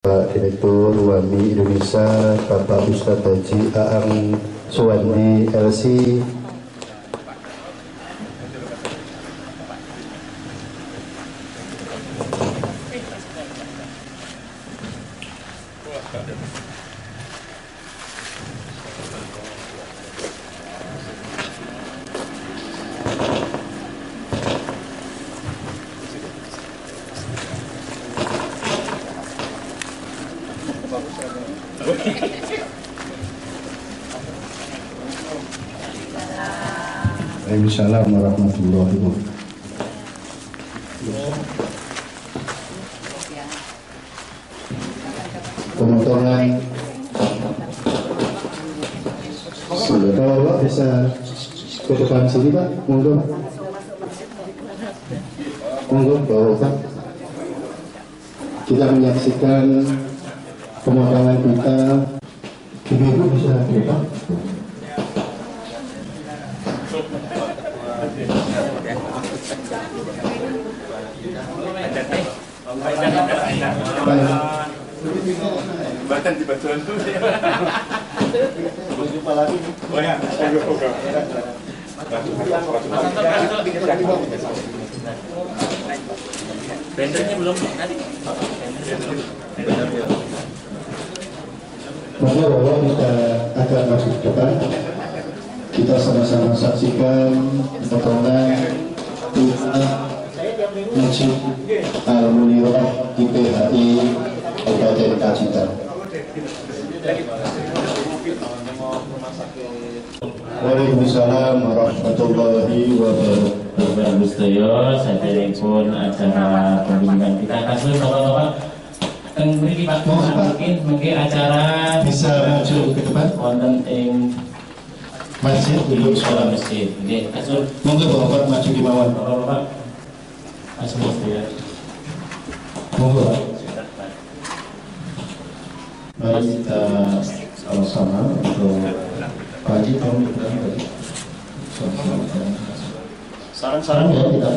Pak Direktur WAMI Indonesia Bapak Ustadz Haji Aang Suwandi LC, Waalaikumsalam warahmatullahi wabarakatuh. Pemotongan kalau Pak bisa ke depan sini Pak, monggo Pak. Kita menyaksikan pemotongan kita. Ibu bisa ke depan. Bahkan dibantuan dulu ya. Jumpa lagi. Oh ya, bendernya belum tadi. Maka bahwa kita akan masuk ke depan, kita sama-sama saksikan potongan Masjid Al-Munirah IPHI Kabupaten Pacitan. Waalaikumsalam warahmatullahi wabarakatuh. Bapak Sedaya, saderengipun acara pembimbingan kita kasus Bapak-bapak. Teng mriki Pak mungkin acara Bisa maju ke depan. wonten ing Masjid belum sekolah masjid. Nggih, kasus Monggo Bapak maju di mawon. Bapak-bapak. Kasus ya. Monggo. Mari kita sama-sama untuk Pak Haji saran-saran ya kita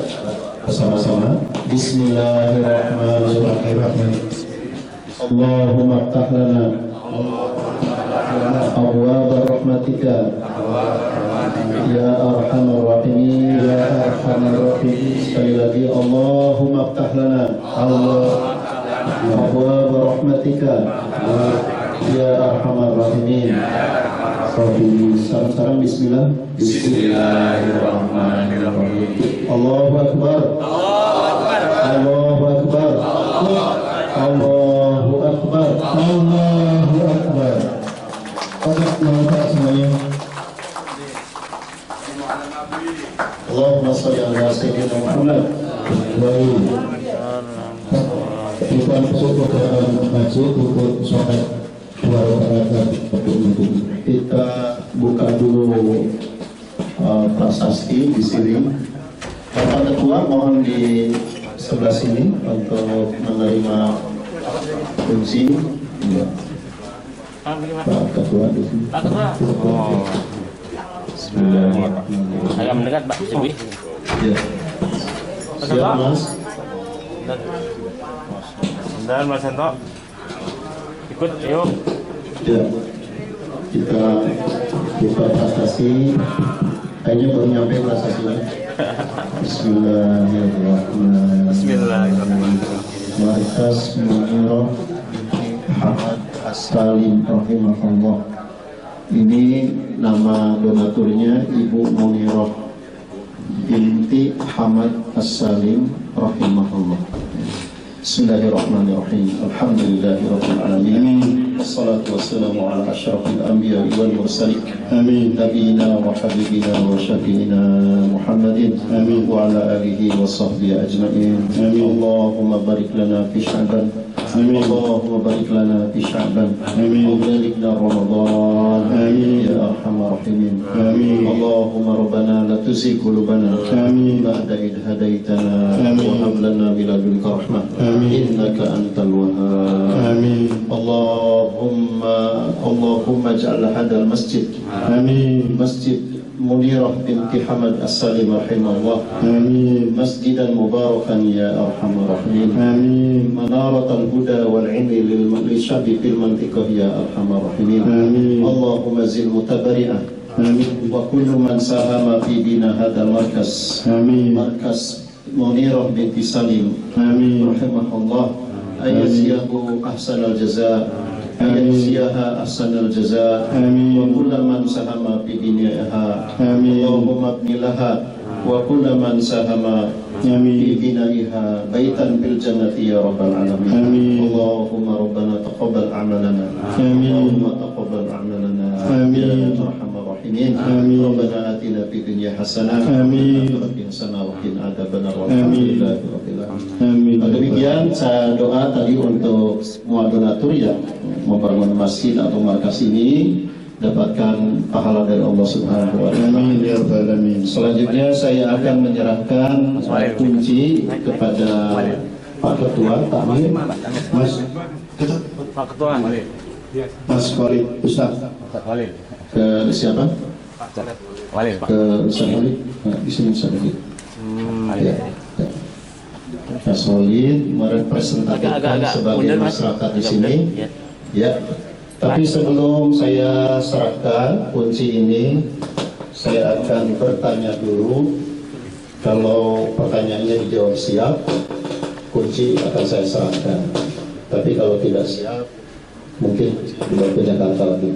bersama-sama. Bismillahirrahmanirrahim. Allahumma ftah lana abwaaba rahmatika ya arhamar rahimin ya arhamar rahimin. Sekali lagi Allahumma ftah lana abwaaba rahmatika ya arhamar rahimin. Saran-saran bismillah. Bismillahirrahmanirrahim. Allahu akbar. Allahu akbar. Allahu akbar. Allahu akbar. Oke, mantap semuanya. Allahumma shalli ala sayyidina Muhammad. Bukan pesutuh maju untuk sholat dua rakaat untuk kita buka dulu prasasti di sini. Bapak Ketua mohon di sebelah sini untuk menerima kunci. Pak Ketua di sini. Pak Ketua. Oh. Bismillahirrahmanirrahim. Agak mendekat Pak Sibi. Ya. Siap Mas. Dan Mas Santo. Ikut yuk. Ya. Kita buka prasasti. Kayaknya baru nyampe prasasti. Bismillahirrahmanirrahim. Bismillahirrahmanirrahim. Markas Munirah Hamad As-Salim rahimahullah. Ini nama donaturnya Ibu Munirah binti Hamad As-Salim rahimahullah. Bismillahirrahmanirrahim. Alhamdulillahirabbil alamin. Wassalatu wassalamu ala asyrafil anbiya'i wal mursalin. Amin. Nabiyina wa habibina wa syafi'ina Muhammadin. Amin. Wa ala alihi wa sahbihi ajma'in. Amin. Allahumma barik lana fi Sya'ban. Amin. Allahumma barik lana fi Sya'ban. Amin. Wa balighna Ramadan. Amin. Ya arhamar rahimin. Amin. Allahumma rabbana la tuzigh qulubana. Amin. Ba'da idh hadaitana. Amin. Wa hab lana min ladunka rahmah. Innaka antal wahhab. Amin. Allahumma Allahumma ij'al hadzal masjid amin masjid Munirah binti Hamad As-Salim rahimahullah amin masjidan mubarakan ya arhamar rahimin amin manaratal huda wal ilmi lil syabi fil mantiqah ya arhamar rahimin amin Allahumma zil mutabari'ah amin wa kullu man sahama fi bina hadzal markas amin markas Munirah binti Salim amin rahimahullah ayyaziyahu ahsanal jazaa ayyaziyaha ahsanal jazaa amin wa kullu man sahama fi bina'iha amin Allahumma abnilaha wa kullu man sahama fi bina'iha baitan fil jannati ya rabbal alamin amin Allahumma rabbana taqabbal a'malana amin Allahumma taqabbal a'malana amin ya arhamar rahimin amin rabbana atina fid dunya hasanah amin wa qina adzabannar walhamdulillahi rabbil alamin amin. Demikian saya doa tadi untuk semua donatur yang membangun masjid atau markas ini dapatkan pahala dari Allah Subhanahu wa taala. Amin ya rabbal alamin. Selanjutnya saya akan menyerahkan kunci kepada Pak Ketua Takmir, Mas Pak Ketua Khalil. Mas Khalid Ustaz. Khalil. Ke siapa? Khalil, Pak. Ke Ustaz Khalid. Nah, di sini Ustaz Khalid. Ya. Mas Khalid merepresentasikan sebagai masyarakat di sini. Ya. Tapi sebelum saya serahkan kunci ini, saya akan bertanya dulu. Kalau pertanyaannya dijawab siap, kunci akan saya serahkan. Tapi kalau tidak siap, mungkin tidak punya kata lagi.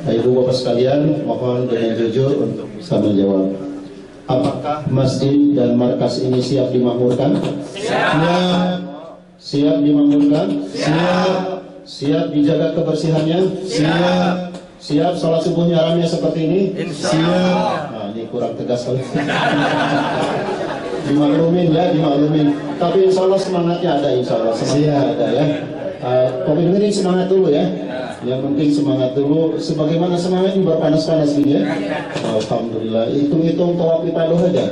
Ibu Bapak sekalian, mohon dengan jujur untuk bisa menjawab. Apakah masjid dan markas ini siap dimakmurkan? Siap. Siap dimakmurkan? Siap. Siap dijaga kebersihannya? Siap. Siap sholat subuhnya ramai seperti ini? Siap. Nah, ini kurang tegas kali. Dimaklumin ya, dimaklumin. Tapi insya Allah semangatnya ada, insya Allah semangatnya ada ya. Komitmen semangat dulu ya. Yang penting semangat dulu. Sebagaimana semangat ini berpanas-panas gini ya. Alhamdulillah. Hitung-hitung tawaf kita dulu aja.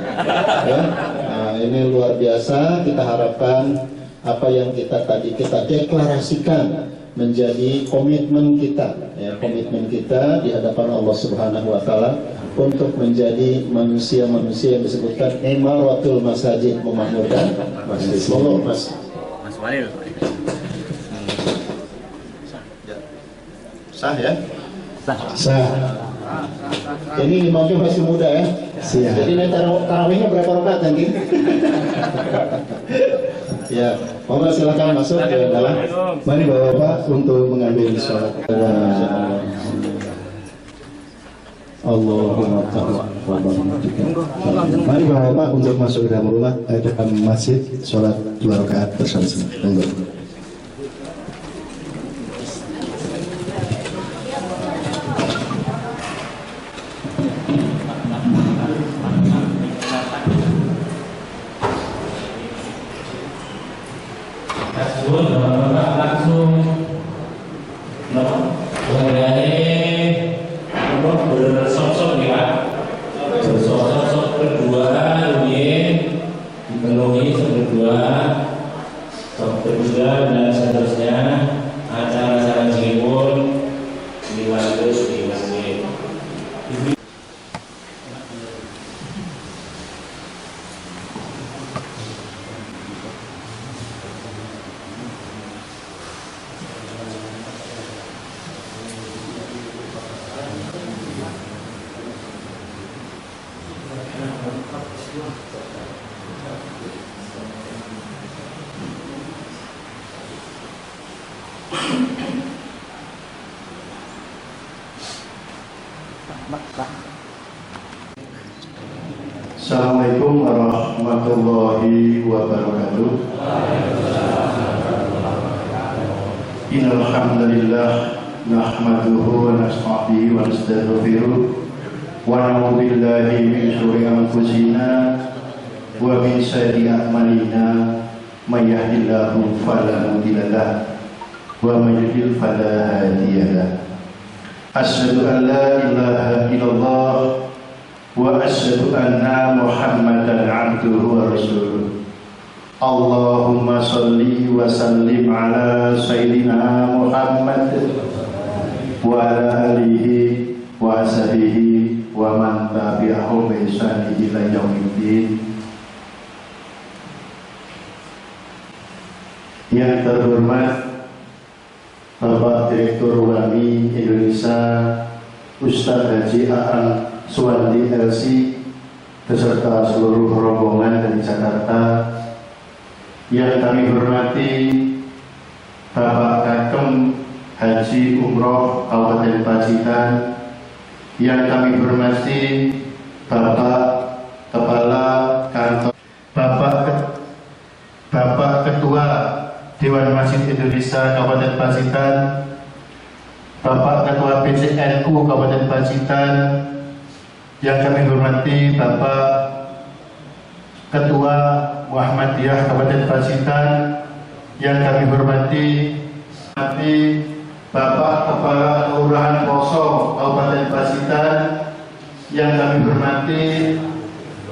Ya. Nah, ini luar biasa. Kita harapkan apa yang kita deklarasikan menjadi komitmen kita, ya, komitmen kita di hadapan Allah Subhanahu wa taala untuk menjadi manusia-manusia yang disebutkan imaratul masajid, memakmurkan masjid. Monggo Mas. Mas Walil. Sah ya? Sah. Ini imamnya masih muda ya? Siap. Jadi nanti tarawihnya berapa rakaat nanti? Ya, monggo silakan masuk ke dalam. Mari Bapak untuk mengambil sholat. Allahumma ta'ala. Mari Bapak untuk masuk ke dalam rumah, dalam masjid, sholat 2 rakaat bersama-sama. bersosok nih Pak, bersosok berdua dipenuhi berdua dan seterusnya acara-acara jemput dilanjut di masjid. Assalamualaikum warahmatullahi wabarakatuh. Innal hamdalillah nahmaduhu wa nasta'inuhu wa nastaghfiruh wa na'udzu billahi min shururi anfusina wa min sayyiati a'malina may yahdihillahu fala mudilla lahu wa may yudlil fala hadiya lahu. Asyhadu an la ilaha illallah wa asyhadu anna Muhammadan abduhu wa rasuluh. Allahumma salli wa sallim ala Sayyidina Muhammad wa ala alihi wa ashabihi wa man tabi'ahu bi ihsan ila yaumiddin. Yang terhormat Bapak Direktur WAMI Indonesia Ustadz Haji A'ang Suwandi LC beserta seluruh rombongan dari Jakarta. Yang kami hormati Bapak Kakem Haji Umroh Kabupaten Pacitan. Yang kami hormati Bapak Kepala Kantor, Bapak Ketua Dewan Masjid Indonesia Kabupaten Pacitan, Bapak Ketua PCNU Kabupaten Pacitan. Yang kami hormati Bapak Ketua Muhammadiyah Kabupaten Pacitan. Yang kami hormati Bapak Kepala Kelurahan Poso Kabupaten Pacitan. Yang kami hormati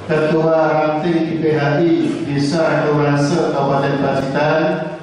Ketua Ranting IPHI Desa Kelurahan Kabupaten Pacitan.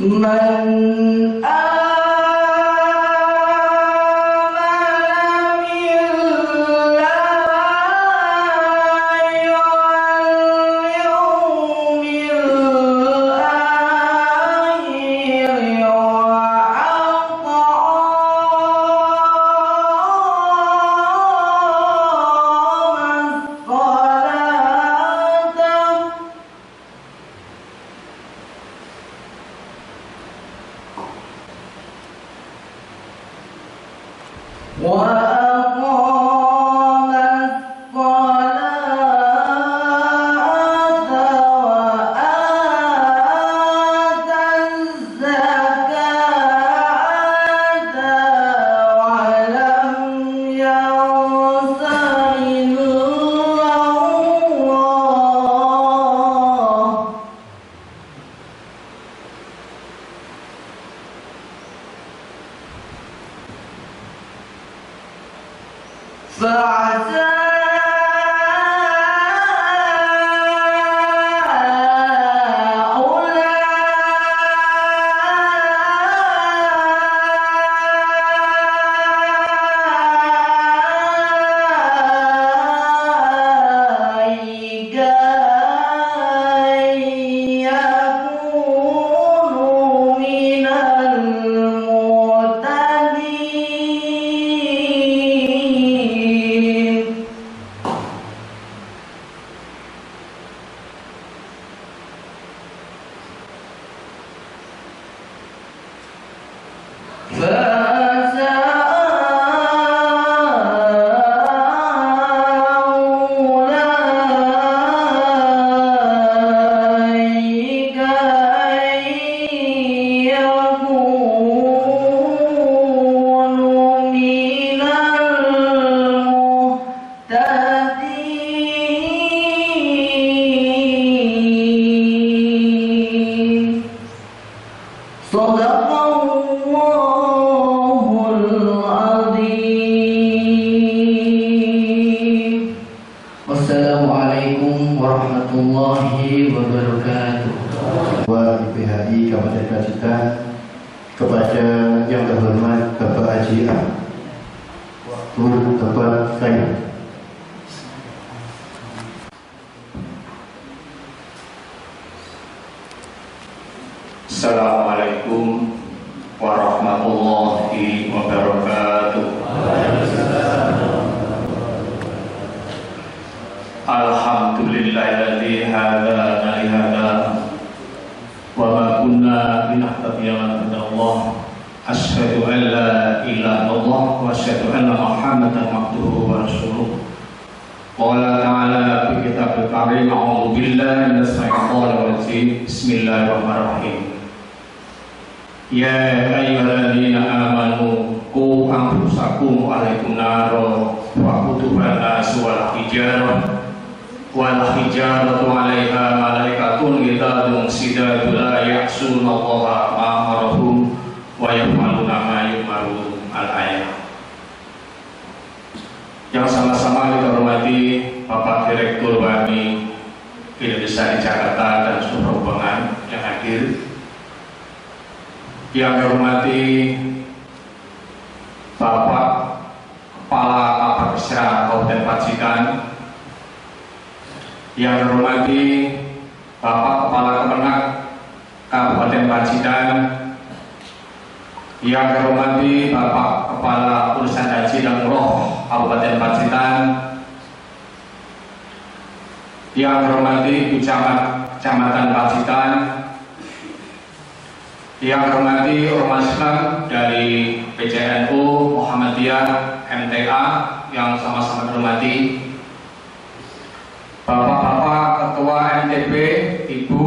فَأُولَٰئِكَ yang terhormat Bapak Haji A. Waktu tempat kaya. Assalamualaikum warahmatullahi wabarakatuh. Alhamdulillahilladzi hadana li hada wa ma kunna linahtadiya lawla Allah. Asyhadu an la ilaha illallah wa asyhadu anna Muhammadan abduhu wa rasuluh. Qala ta'ala fi kitabil karim, a'udzu billahi minash shaitonir rajim. Bismillahirrahmanirrahim. Ya ayyuhalladzina amanu qu anfusakum wa ahlikum naro wa quduha an-nasu wal hijaratu 'alaiha malaikatun ghilazun shidadun la ya'sunallaha ma amarahum wa yaf'aluna ma yu'marun. Al-ayat. Yang sama-sama kita hormati Bapak Direktur BAMI Indonesia di Jakarta dan seluruh rombongan yang hadir. Yang dihormati Bapak Kepala Kapolresnya Kabupaten Pacitan, yang dihormati Bapak Kepala Kemenak Kabupaten Pacitan, yang dihormati Bapak Kepala Urusan Haji dan Umroh Kabupaten Pacitan, yang dihormati Kecamatan Pacitan, yang hormati Ormas Islam dari PCNU, Muhammadiyah, MTA yang sama-sama dihormati, Bapak-bapak Ketua MTB, Ibu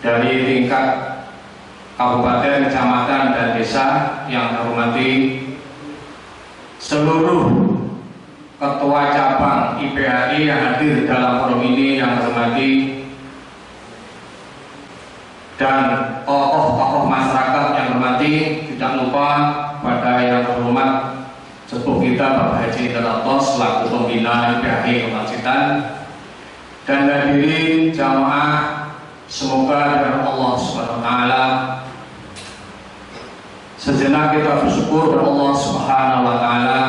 dari tingkat Kabupaten, Kecamatan, dan Desa yang dihormati, seluruh Ketua Cabang IPAI yang hadir dalam forum ini yang dihormati, dan tokoh-tokoh masyarakat yang hormati, tidak lupa pada yang terhormat sepuh kita Bapak Haji Teratos selaku pembina IPAI Pacitan, dan hadirin jamaah, semoga dengan Allah Subhanahu wa taala sejenak kita bersyukur kepada Allah Subhanahu wa taala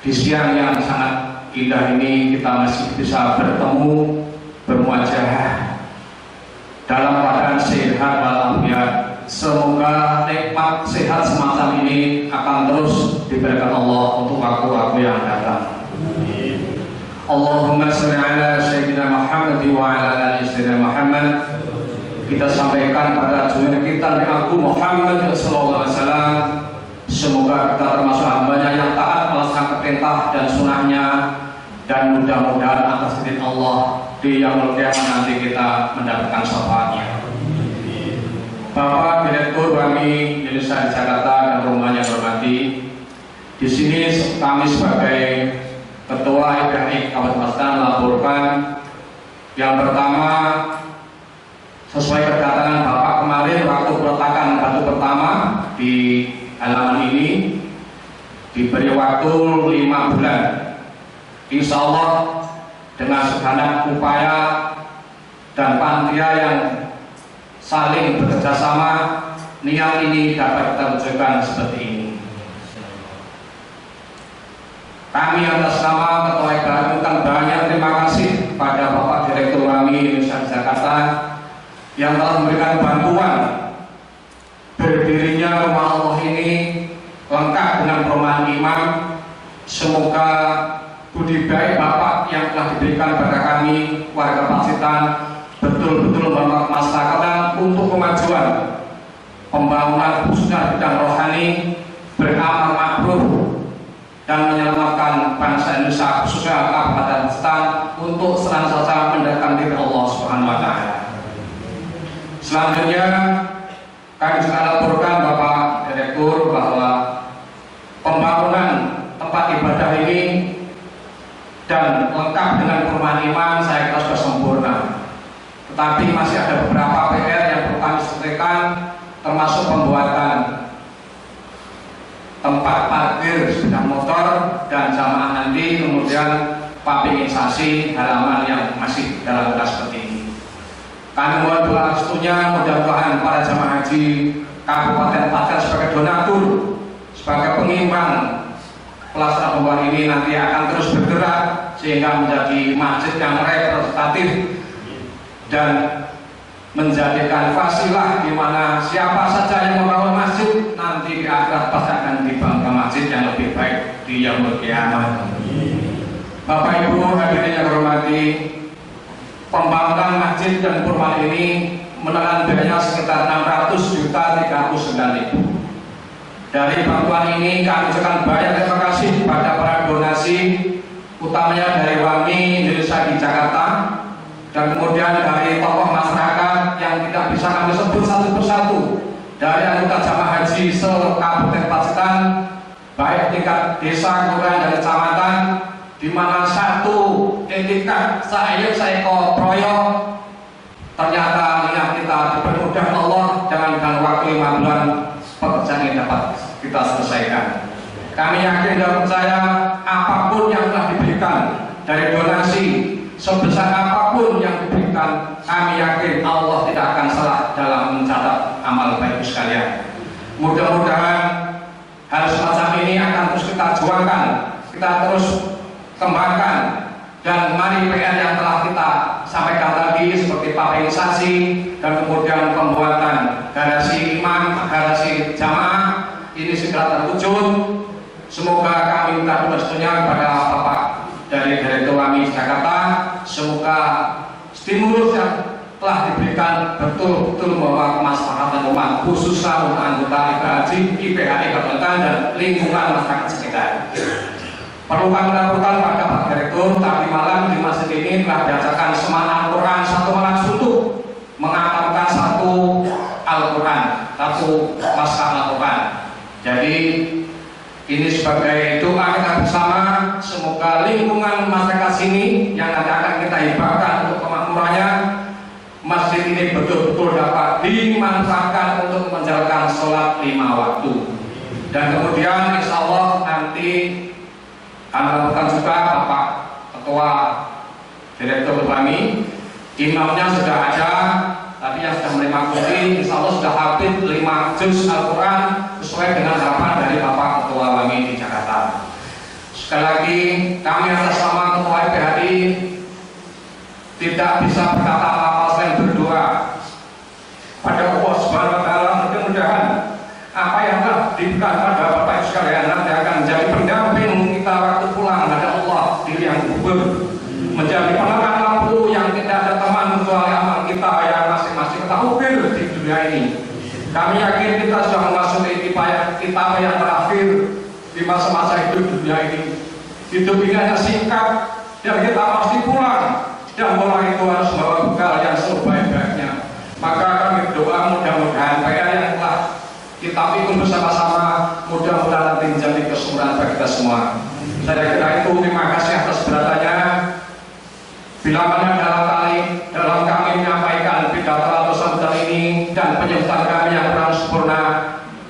di siang yang sangat indah ini kita masih bisa bertemu, bermuajahah dalam keadaan sehat walafiat. Semoga nikmat sehat semacam ini akan terus diberikan Allah untuk aku yang datang. Allahumma sholli ala sayyidina Muhammad wa ala ali sayyidina Muhammad. Kita sampaikan pada junjungan kita Nabi Agung Muhammad sallallahu alaihi wasallam, semoga kita termasuk hambanya yang taat melaksanakan perintah dan sunnahnya, dan mudah-mudahan atas izin Allah di yaumul qiyamah nanti kita mendapatkan syafaatnya. Bapak Direktur BAMI Indonesia di Jakarta dan rombongan yang hormati, di sini kami sebagai Ketua IPAI Kabupaten Pacitan melaporkan yang pertama, sesuai kedatangan Bapak kemarin waktu peletakan batu pertama di halaman ini, diberi waktu 5 bulan. Insya Allah dengan segenap upaya dan panitia yang saling bekerja sama, niat ini dapat kita wujudkan seperti ini. Kami atas nama Ketua IPAI mengucapkan banyak terima kasih pada Bapak Direktur BAMI Indonesia Jakarta yang telah memberikan bantuan berdirinya rumah Allah ini lengkap dengan perumahan imam. Semoga budi baik Bapak yang telah diberikan kepada kami warga Pacitan betul-betul membangun masyarakat untuk kemajuan pembangunan khususnya bidang rohani, beramal ma'ruf, dan menyelamatkan bangsa Indonesia khususnya Kabupaten Pacitan untuk senantiasa mendekatkan diri Allah Subhanahu wa taala. Selanjutnya kami juga laporkan Bapak Direktur bahwa pembangunan tempat ibadah ini dan lengkap dengan perumahan imam saya kira sudah sempurna. Tetapi masih ada beberapa PR yang perlu kami selesaikan, termasuk pembuatan tempat parkir sepeda motor dan jamaah nanti, kemudian pavingisasi halaman yang masih dalam keadaan seperti ini. Kami mohon doa restunya, mudah-mudahan para jamaah haji Kabupaten Klaten sebagai donatur, sebagai pengimbang pelaksanaan pembuatan ini nanti akan terus bergerak sehingga menjadi masjid yang representatif dan menjadikan fasilah di mana siapa saja yang membangun masjid nanti di akhirat pasti akan dibangun masjid yang lebih baik di yaumul qiyamah. Bapak Ibu hadirin yang hormati, pembangunan masjid dan purwan ini menelan biayanya sekitar 600.039.000. Dari bantuan ini kami ucapkan banyak terima kasih kepada para donasi, utamanya dari WAMI Indonesia di Jakarta, dan kemudian dari tokoh masyarakat yang tidak bisa kami sebut satu persatu, dari anggota jamaah haji se-Kabupaten Pacitan, baik tingkat desa, kelurahan, dan kecamatan, di mana satu etikat saeko proyok ternyata niat kita dipermudah Allah dengan waktu 5 bulan pekerjaan ini dapat kita selesaikan. Kami yakin dan percaya apapun yang telah diberikan dari donasi, sebesar apapun yang diberikan, kami yakin Allah tidak akan salah dalam mencatat amal baik sekalian. Mudah-mudahan hal semacam ini akan terus kita juangkan, kita terus kembangkan, dan mari PR yang telah kita sampaikan tadi seperti papilisasi dan kemudian pembuatan garasi imam, garasi jamaah ini segera terwujud. Semoga kami minta restunya kepada Bapak dari Direktur WAMI Jakarta, semoga stimulus yang telah diberikan betul-betul membawa kemaslahatan umat, khususnya untuk anggota IPHI Kabupaten dan lingkungan masyarakat sekitar. Perlu kami laporkan pada Pak Direktur, tadi malam di masjid ini telah diajarkan semangat Al-Quran satu malam suntuk, mengatamkan satu Al-Quran, satu naskah Al-Quran. Jadi ini sebagai doa kita bersama, semoga lingkungan masyarakat sini yang nanti akan kita hibahkan untuk kemakmurannya, masjid ini betul-betul dapat dimanfaatkan untuk menjalankan sholat 5 waktu. Dan kemudian insya Allah nanti kami lakukan juga Bapak Ketua Direktur kami, imamnya sudah ada, tadi yang sudah menerima kunci, insya Allah sudah hafid 5 juz Al-Quran sesuai dengan harapan dari Bapak Ketua kami di Jakarta. Sekali lagi, kami atas nama Ketua IPHI tidak bisa berkata apa-apa selain berdoa pada Allah Subhanahu wa Ta'ala. Mudah-mudahan apa yang telah diberikan pada Bapak Ibu sekalian nanti akan menjadi pendamping kita waktu pulang pada Allah di yang kubur, menjadi penerangan lampu yang tidak ada teman kecuali amal kita yang masing-masing kita ukir di dunia ini. Kami yakin kita sudah memasuki kita yang terakhir di masa-masa hidup dunia ini. Hidup ini hanya singkat dan kita pasti pulang, dan pulang itu harus membawa bekal yang sebaik-baiknya. Maka kami berdoa mudah-mudahan PR yang telah kita pikul bersama-sama, mudah-mudahan nanti menjadi kesempurnaan bagi kita semua. Saya kira itu, terima kasih atas beratanya. Bila mana dalam kami menyampaikan pidato atau sambutan ini dan penyembuhan kami yang kurang sempurna,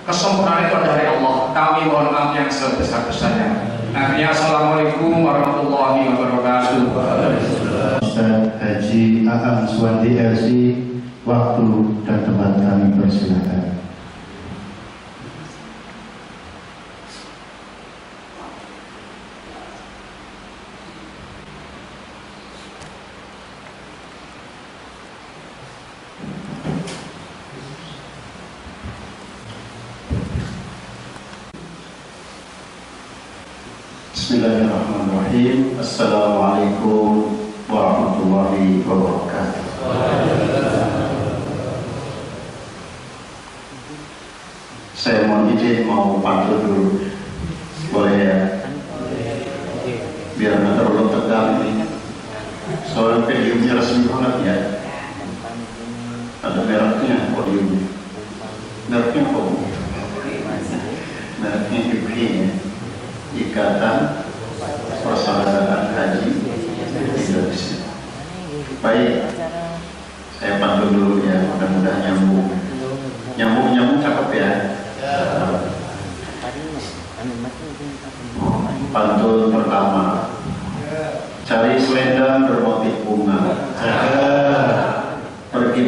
kesempurnaan itu dari Allah. Kami mohon maaf yang sebesar-besarnya. Akhirnya, assalamualaikum warahmatullahi wabarakatuh. Ustaz Haji Aang Suwandi LC, waktu dan tempat kami persilakan. Bismillahirrahmanirrahim. Assalamualaikum warahmatullahi wabarakatuh. Saya mohon izin mau pantun dulu, boleh ya? Biar nggak terlalu tegang ini. Soalnya podiumnya resmi banget ya. Ada mereknya podiumnya. Mereknya apa? Mereknya IPHI ya. Ikatan Persaudaraan Haji Indonesia. Baik, saya pantun dulu ya, mudah-mudahan nyambung cakep ya. Pantun pertama, cari selendang bermotif bunga, pergi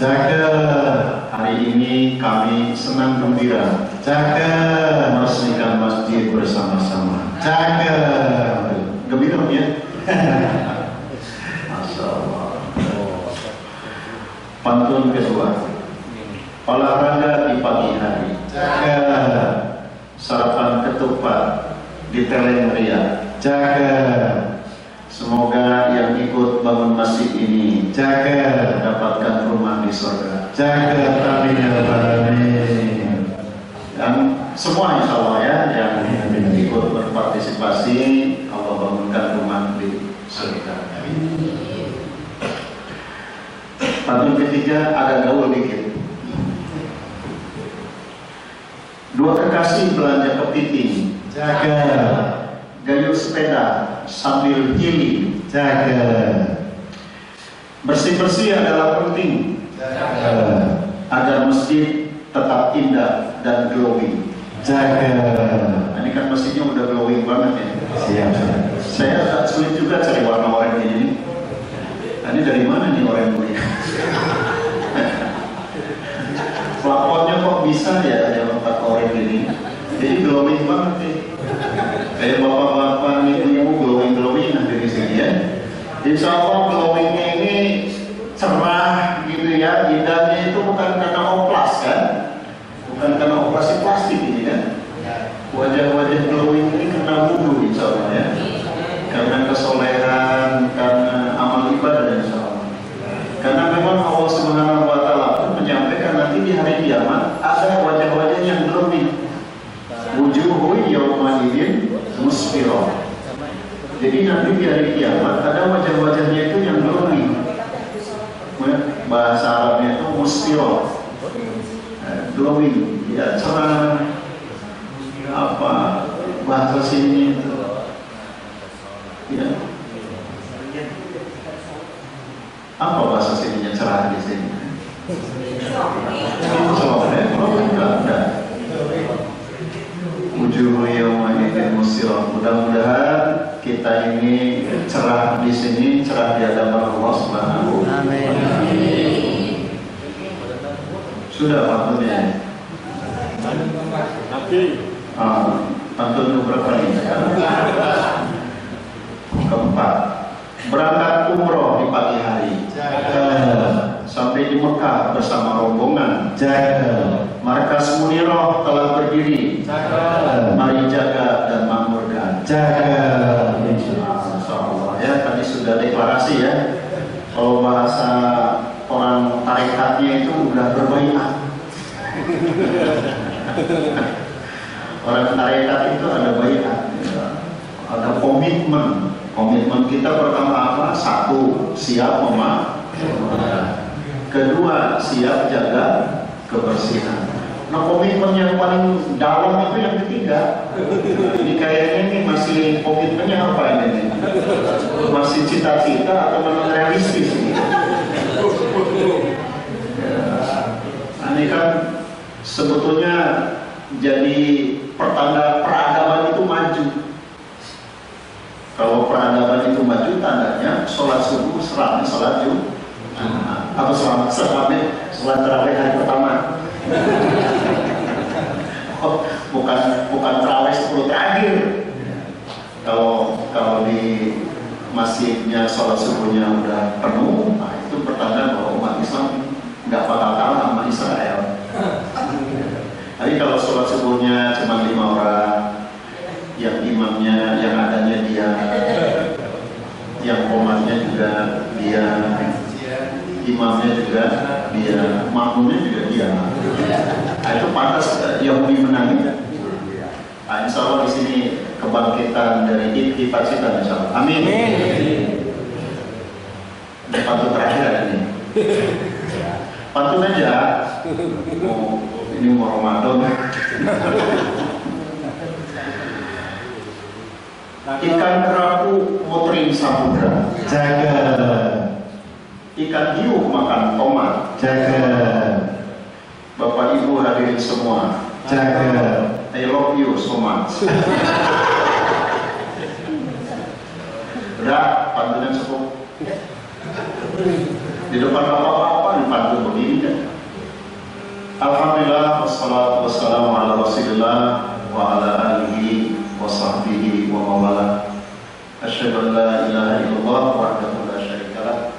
Jaga. Hari ini kami senang gembira. Jaga. Meresmikan masjid bersama-sama. Jaga. Gembira ya. Masya Allah. Pantun kedua. Olahraga di pagi hari. Jaga. Sarapan ketupat di Teleng Ria. Jaga. Semoga yang ikut bangun masjid ini jaga dapatkan rumah di surga. Jaga, amin ya rabbal alamin. Dan semua insya Allah ya yang ikut berpartisipasi, Allah bangunkan rumah di surga. Pantun ketiga ada gaul dikit. Dua kekasih belanja kepiting. Jaga. Gayung sepeda sambil healing. Jaga. Bersih-bersih adalah penting. Jaga. Agar masjid tetap indah dan glowing. Jaga. Ini kan masjidnya udah glowing banget ya. Siap. Saya agak sulit juga cari warna oranye ini. Ini dari mana nih oranye ini? Plafonnya kok bisa ya ada 4 oranye ini. Jadi glowing banget nih. Kayak bapak-bapak ibu-ibu glowing nanti di sini ya. Insya Allah glowingnya ini cerah gitu ya. Indahnya itu bukan karena oplas kan, bukan karena operasi plastik ini kan. Wajah-wajah glowing ini karena wudhu insya Allah ya. Karena kesolehan, karena amal ibadah insya Allah. Karena memang Allah Subhanahu Wa Taala pun menyampaikan nanti di hari kiamat ada wajah-wajah yang glowing. Wujuhu yawma idzin musfirah. Jadi nanti di hari kiamat ada wajah-wajahnya itu yang glowing. Bahasa Arabnya itu musfirah, glowing, ya cerah. Apa bahasa sini itu? Ya. Apa bahasa sininya cerah di sini? Enggak. Wujuhu yawma idzin musfirah. Mudah-mudahan kita ini cerah di sini, cerah di hadapan Allah Subhanahu wa taala. Sudah pantunnya. Pantun berapa nih? Keempat. Berangkat umroh di pagi hari. Sampai di Mekah bersama rombongan. Jaga. Markas Munirah telah berdiri. Jaga. Mari jaga dan makmurkan. Jaga. Insyaallah ya, tadi sudah deklarasi ya. Kalau bahasa orang tarikatnya itu udah berbaiat. Orang tarekat itu ada baiat, ada komitmen. Komitmen kita pertama apa? Satu, siap memaafkan. Kedua, siap jaga kebersihan. Nah, komitmen yang paling dalam itu yang ketiga. Ini kayaknya ini masih komitmennya apa ini? Masih cita-cita atau memang realistis ini? Ini kan sebetulnya jadi pertanda peradaban itu maju. Kalau peradaban itu maju, tandanya sholat subuh seramai sholat Jumat atau seramai sholat tarawih hari pertama. Oh, bukan tarawih 10 terakhir. Kalau di masjidnya sholat subuhnya udah penuh, nah itu pertanda bahwa umat Islam nggak bakal kalah sama Israel. Tapi kalau sholat subuhnya cuma 5 orang, yang imamnya, yang adanya dia, yang komatnya juga dia, imamnya juga dia, makmumnya juga dia. Nah, itu pantas Yahudi menang. Nah, insya Allah di sini kebangkitan dari ikhtifasitan insya Allah. Amin. Pantun terakhir ini. Pantun aja. Ini mau Ramadan. Ikan kerapu mutering samudra. Jaga. Ikan hiu makan tomat. Jaga. Bapak Ibu hadirin semua. Jaga. I love you so much. Udah, pantunnya cukup. Di depan bapak-bapak pandu berdiri kan? Alhamdulillah wassalatu wassalamu ala Rasulillah wa ala alihi wa sahbihi wa mawala. Asyhadu an la ilaha illallah wahdahu la syarikalah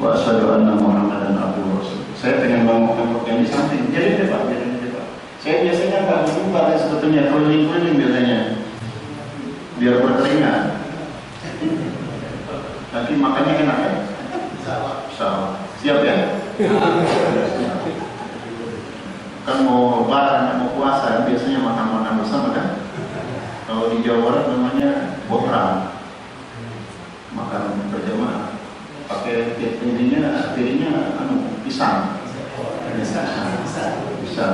wa asyhadu anna Muhammadan abduhu wa rasuluh. Saya pengen ngomong yang di samping. Jadi Pak. Saya biasanya nggak berubah sebetulnya, keliling-keliling biasanya biar berkeringat. Nanti makannya enak ya? Siap ya? Kan mau lebaran, mau puasa, biasanya makan-makan bersama kan? Kalau di Jawa Barat namanya bohram, makan berjamaah. Pakai piringnya pisang. Bisa.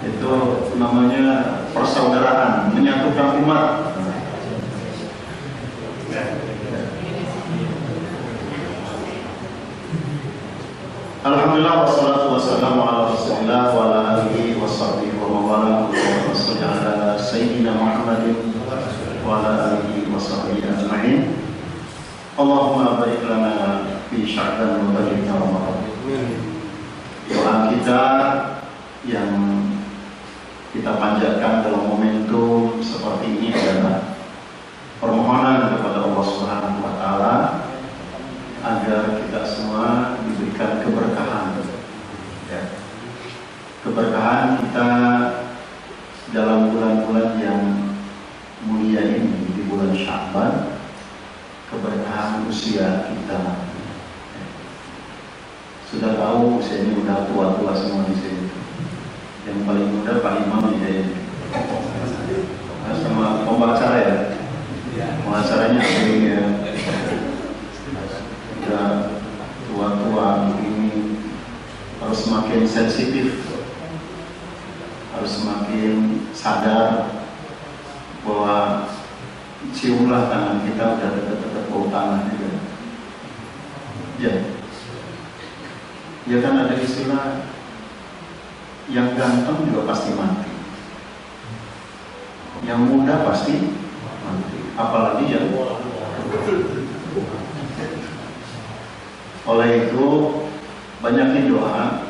Itu namanya persaudaraan, menyatukan umat. Alhamdulillah wassalatu wassalamu ala Rasulillah wa ala alihi wa sahbihi wa mawala. Allahumma shalli ala sayyidina Muhammadin wa ala alihi wa sahbihi ajma'in. Allahumma barik lana fi sya'ban wa barik lana Ramadan. Doa kita yang kita panjatkan dalam momentum seperti ini adalah permohonan kepada Allah Subhanahu wa taala agar kita semua diberikan keberkahan. Ya. Keberkahan kita dalam bulan-bulan yang mulia ini, di bulan Sya'ban, keberkahan usia kita. Ya. Sudah tahu usia ini udah tua-tua semua di sini. Yang paling muda Pak Imam ya. Sama pembacara ya. Pembacaranya ini ya. Sudah tua-tua ini harus semakin sensitif, harus semakin sadar bahwa ciumlah tangan kita udah dekat-dekat bau tanah juga. Ya kan ada istilah yang ganteng juga pasti mati, yang muda pasti mati, apalagi yang oleh itu banyakin doa,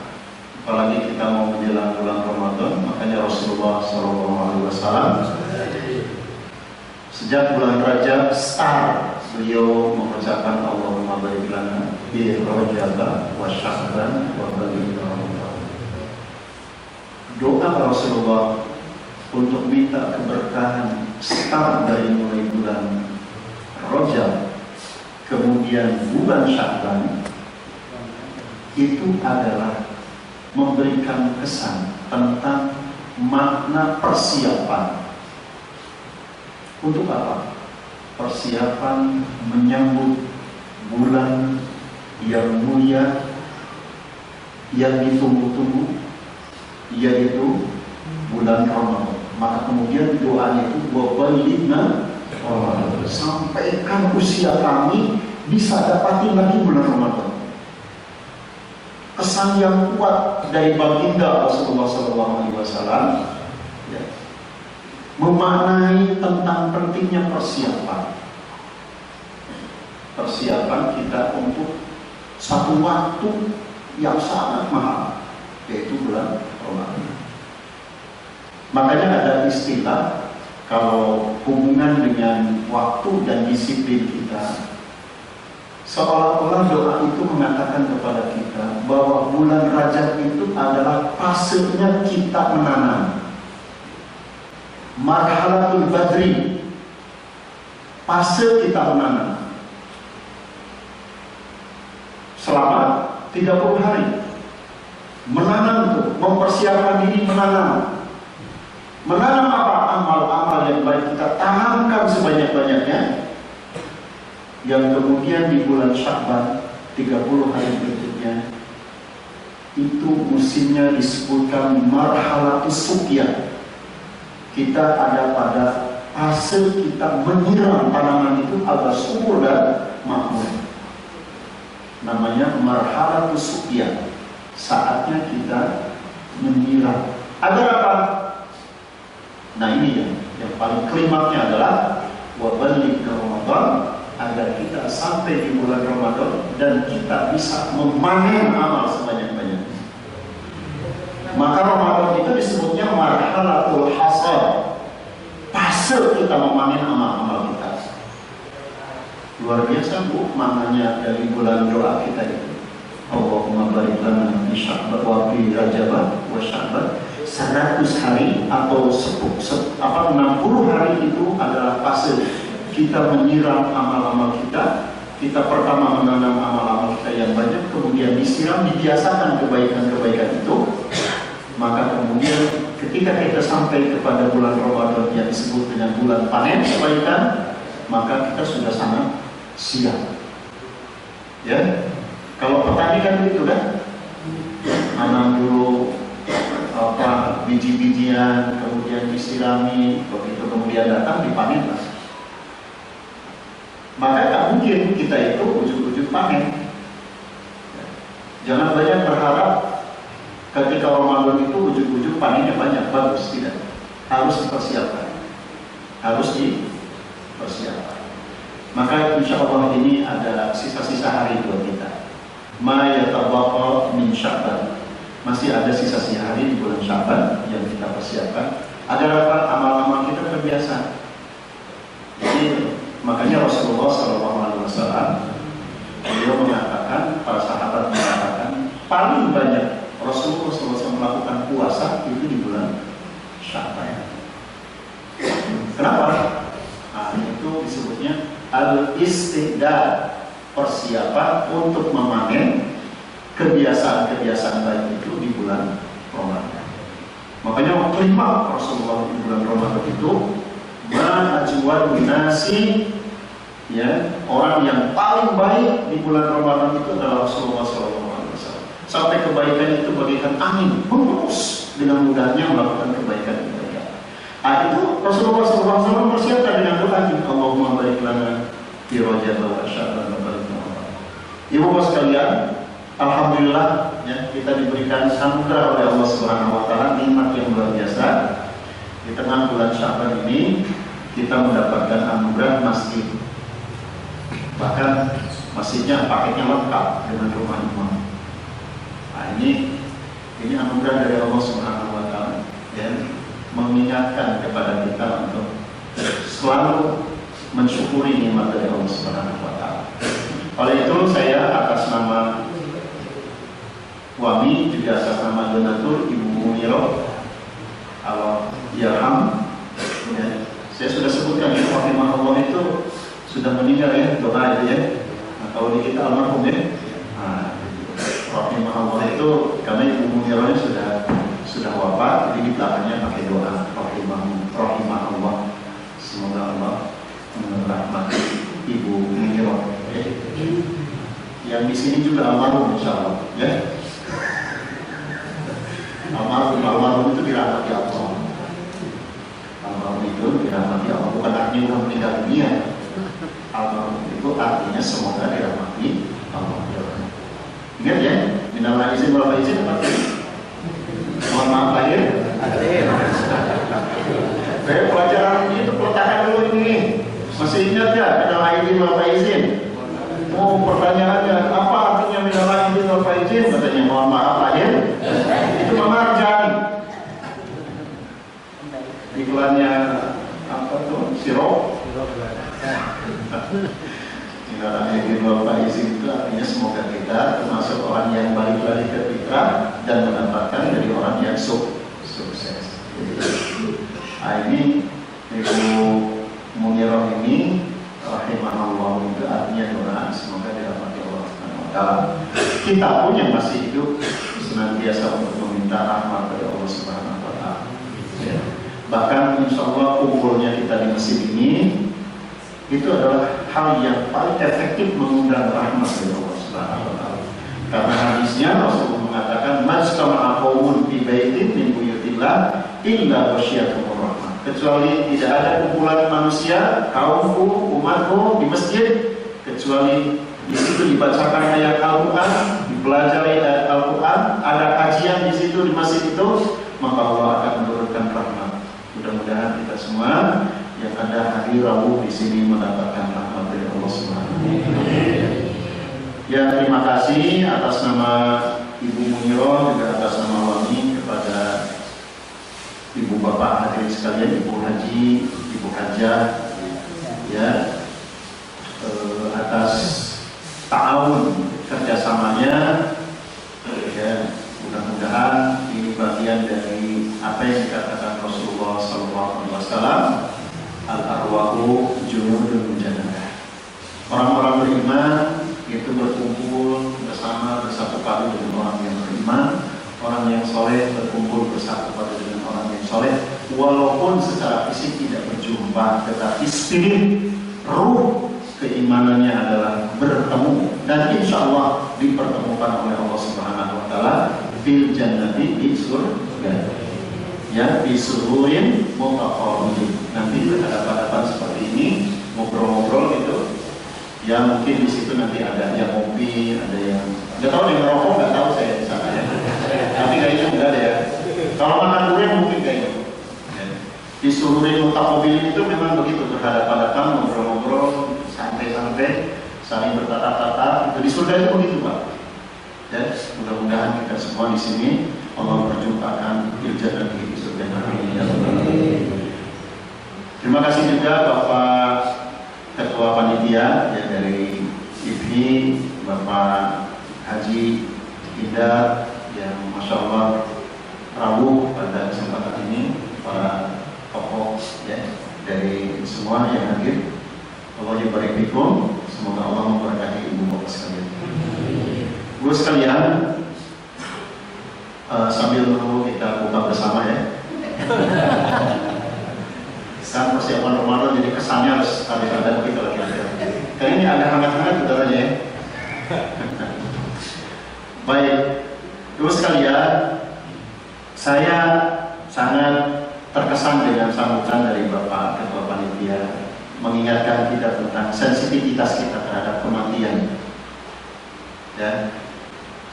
apalagi kita mau menjelang bulan Ramadan. Makanya Rasulullah SAW sejak bulan Rajab start beliau mengucapkan Allahumma barik lana bi Rajab wa Sya'ban wa barik Ramadan. Doa Rasulullah untuk minta keberkahan start dari mulai bulan Rajab kemudian bulan Sya'ban itu adalah memberikan kesan tentang makna persiapan. Untuk apa? Persiapan menyambut bulan yang mulia yang ditunggu-tunggu, yaitu bulan Ramadan. Maka kemudian doanya itu wabalikna, sampaikan usia kami bisa dapatin lagi bulan Ramadan. Kesan yang kuat dari baginda Rasulullah SAW ya, memaknai tentang pentingnya persiapan kita untuk satu waktu yang sangat mahal, yaitu bulan Ramadan. Makanya ada istilah kalau hubungan dengan waktu dan disiplin kita, seolah-olah doa itu mengatakan kepada kita bahwa bulan Rajab itu adalah fasenya kita menanam. Marhalatul Badri, fase kita menanam. Selama 30 hari menanam itu, mempersiapkan diri menanam. Menanam apa? Amal-amal yang baik kita tanamkan sebanyak-banyaknya, yang kemudian di bulan Sya'ban 30 hari berikutnya itu musimnya disebutkan marhalatus suqya. Kita ada pada fase kita menyiram tanaman itu agar subur dan makmur. Namanya marhalatus suqya. Saatnya kita menyiram. Agar apa? Nah ini yang paling klimaknya adalah wa baligh Ramadan, agar kita sampai di bulan Ramadan dan kita bisa memanen amal sebanyak-banyaknya. Maka Ramadan itu disebutnya marhalatul hasad, fase kita memanen amal-amal kita. Luar biasa Bu maknanya dari bulan doa kita itu. Allahumma barik lana fi Sya'ban wa fi Rajab wa Sya'ban. 100 hari atau 60 hari itu adalah fase kita menyiram amal-amal kita. Kita pertama menanam amal-amal kita yang banyak, kemudian disiram, dibiasakan kebaikan-kebaikan itu. Maka kemudian ketika kita sampai kepada bulan Ramadan yang disebut dengan bulan panen kebaikan, maka kita sudah sangat siap. Ya, kalau petani kan begitu kan, nanam dulu biji-bijian, kemudian disirami, begitu kemudian datang dipanen lah. Maka tak mungkin kita itu ujuk-ujuk panen. Jangan banyak berharap ketika Ramadan itu ujuk-ujuk panennya banyak, bagus, tidak. Harus dipersiapkan. Maka insya Allah ini ada sisa-sisa hari buat kita. Ma yatabaqa min Sya'ban. Masih ada sisa-sisa hari di bulan Sya'ban yang kita persiapkan agar apa? Amal-amal kita terbiasa. Jadi makanya Rasulullah SAW beliau mengatakan, para sahabat mengatakan paling banyak Rasulullah SAW melakukan puasa itu di bulan Sya'ban. Kenapa? Nah, itu disebutnya al-istidad, persiapan untuk memanen kebiasaan-kebiasaan baik itu di bulan Ramadan. Makanya kelima Rasulullah di bulan Ramadan itu ma'ajwal nasi, ya, orang yang paling baik di bulan Ramadan itu adalah Rasulullah SAW. Sampai kebaikan itu bagaikan angin menghembus dengan mudahnya melakukan kebaikan-kebaikan. Itu Rasulullah SAW persiapkan dengan doa, Allahumma barik lana fi Rajab wa Sya'ban wa barik lana. Ibu bapak sekalian, alhamdulillah ya, kita diberikan anugerah oleh Allah Subhanahu wa taala nikmat yang luar biasa. Di tengah bulan Sya'ban ini kita mendapatkan anugerah masjid. Bahkan masjidnya paketnya lengkap dengan rumah imam. Nah, ini anugerah dari Allah Subhanahu wa taala dan mengingatkan kepada kita untuk selalu mensyukuri nikmat dari Allah Subhanahu wa taala. Oleh itu saya atas nama Wami, juga atas nama donatur Ibu Muniro Al-Yarham, ya, saya sudah sebutkan ya, rahimahullah itu sudah meninggal ya, doa itu ya. Nah, kalau di kita almarhum ya, nah, rahimahullah itu karena Ibu Muniro sudah wafat, jadi di belakangnya pakai doa rahimahullah. Semoga Allah merahmati Ibu Muniro. Yang di sini juga almarhum insyaallah ya. Almarhum itu dirahmati Allah. Almarhum itu dirahmati Allah, bukan artinya udah meninggal dunia. Almarhum itu artinya semoga dirahmati Allah. Ingat ya, minal izin wal faizin apa? Mohon maaf lahir. Pelajaran itu peletakan dulu ini. Masih ingat ya minal izin wal faizin? Oh, pertanyaannya apa artinya minal izin wal faizin? Katanya mohon maaf lahir. Itu memarjan. Iklannya apa tuh? Sirop. Minal izin wal faizin itu artinya semoga kita termasuk orang yang balik lagi ke fitrah dan mendapatkan dari orang yang sukses. Nah, ini Ibu Munirah ini rahimahullah itu artinya doa semoga dirahmati Allah Subhanahu wa taala. Kita pun yang masih hidup senantiasa untuk meminta rahmat dari Allah Subhanahu wa taala. Ya. Bahkan insyaallah kumpulnya kita di masjid ini itu adalah hal yang paling efektif mengundang rahmat dari Allah Subhanahu wa taala. Karena hadisnya Rasulullah mengatakan majtama'a qaumun fi baitin min buyutillah illa wasyiatumur rahmah. Kecuali tidak ada kumpulan manusia, kaumku, umatku di masjid kecuali di situ dibacakan ayat Al-Qur'an, dipelajari ayat Al-Qur'an, ada kajian di situ di masjid itu, maka Allah akan menurunkan rahmat. Mudah-mudahan kita semua yang ada hari Rabu di sini mendapatkan rahmat dari Allah Subhanahu wa Ta'ala. Ya, terima kasih atas nama Ibu Muniro, juga atas nama Wami, kepada Ibu Bapak hadirin sekalian, Ibu Haji, Ibu Hajah, ya, atas ta'awun kerjasamanya, ya, mudah-mudahan ini bagian dari apa yang dikatakan Rasulullah SAW, al-arwahu junudun mujannah. Orang-orang beriman itu berkumpul bersama, bersatu padu dengan orang yang beriman. Orang yang soleh berkumpul bersatu padu dengan orang yang soleh, walaupun secara fisik tidak berjumpa, tetapi spirit, ruh keimanannya adalah bertemu, dan insya Allah dipertemukan oleh Allah Subhanahu wa Ta'ala fil jannati, di surga, ya, di suruhin mutaqabilin. Nanti berhadapan-hadapan seperti ini, ngobrol-ngobrol gitu, ya, mungkin di situ nanti ada yang ngopi, ada yang nggak tahu, yang merokok nggak tahu saya di sana, ya, tapi kayaknya enggak ada, ya. Kalau makan durian mungkin kayaknya, ya. Di suruhin mutaqabilin itu memang begitu, berhadapan-hadapan, ngobrol-ngobrol, santai-santai, saling bertatap-tatap. Itu di surga itu begitu, Pak. Dan mudah-mudahan kita semua di sini Allah perjumpakan dan di surga nanti. Terima kasih juga Bapak Ketua Panitia, ya, dari IPI, Bapak Haji Ida, yang Masya Allah rawuh pada kesempatan ini, para tokoh, ya, dari semua yang hadir. Allah yubarik fikum, semoga Allah memberkati ibu bapak sekalian. Guru sekalian, sambil menunggu kita buka bersama, ya. Kan persiapan Ramadan, jadi kesannya harus ada kita lagi. Kali ini agak hangat-hangat udaranya, ya. Baik, guru sekalian, saya sangat terkesan dengan sambutan dari Bapak Ketua Panitia, mengingatkan kita tentang sensitivitas kita terhadap kematian, ya,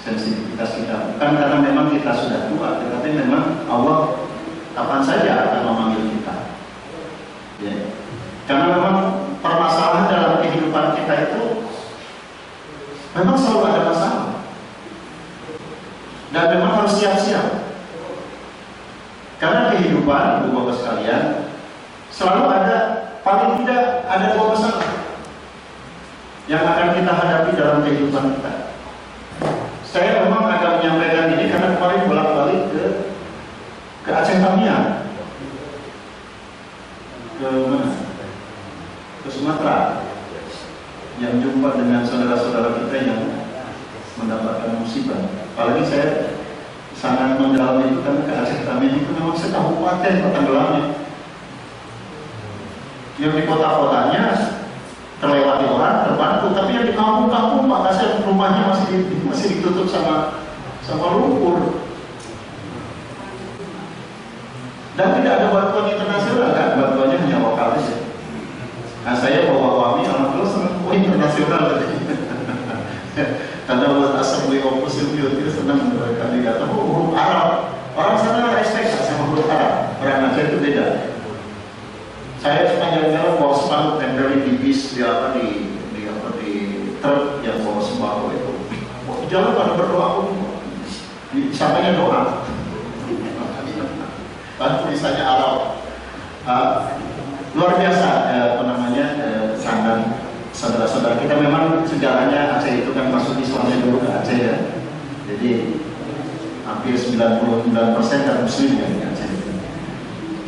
sensitivitas kita bukan karena memang kita sudah tua, tetapi memang Allah kapan saja akan memanggil kita, ya. Karena memang permasalahan dalam kehidupan kita itu memang selalu ada masalah, dan memang harus siap-siap. Karena kehidupan, ibu bapak sekalian, selalu ada, paling tidak ada dua masalah yang akan kita hadapi dalam kehidupan kita. Saya memang agak menyampaikan ini karena kemarin bolak-balik ke Aceh Tamiang, ke mana? Ke Sumatera, yang jumpa dengan saudara-saudara kita yang mendapatkan musibah. Apalagi saya sangat mendalami itu, karena ke Aceh Tamiang itu memang sekabupaten tenggelamnya. Yang di kota-kotanya terlewati orang, terbantu, tapi yang di kampung-kampung Pak Kasih rumahnya masih ditutup sama lumpur. Dan tidak ada bantuan internasional, kan? Bantuannya hanya lokal saja. Nah, saya bawa Wami, alhamdulillah senang internasional tadi. Karena buat assembly opposition itu senang mereka dikata huruf Arab. Orang sana respect sama huruf Arab. Orang Aceh itu beda. Saya sepanjang jalan bawa spanduk tempelin di bis, di truk yang bawa sembako itu. Di jalan pada berdoa, sampainya doa. Kan tulisannya Arab. Luar biasa, sandan saudara-saudara kita. Memang sejarahnya Aceh itu kan masuk Islamnya dulu ke Aceh, ya. Jadi hampir 99% kan Muslim, ya, di Aceh.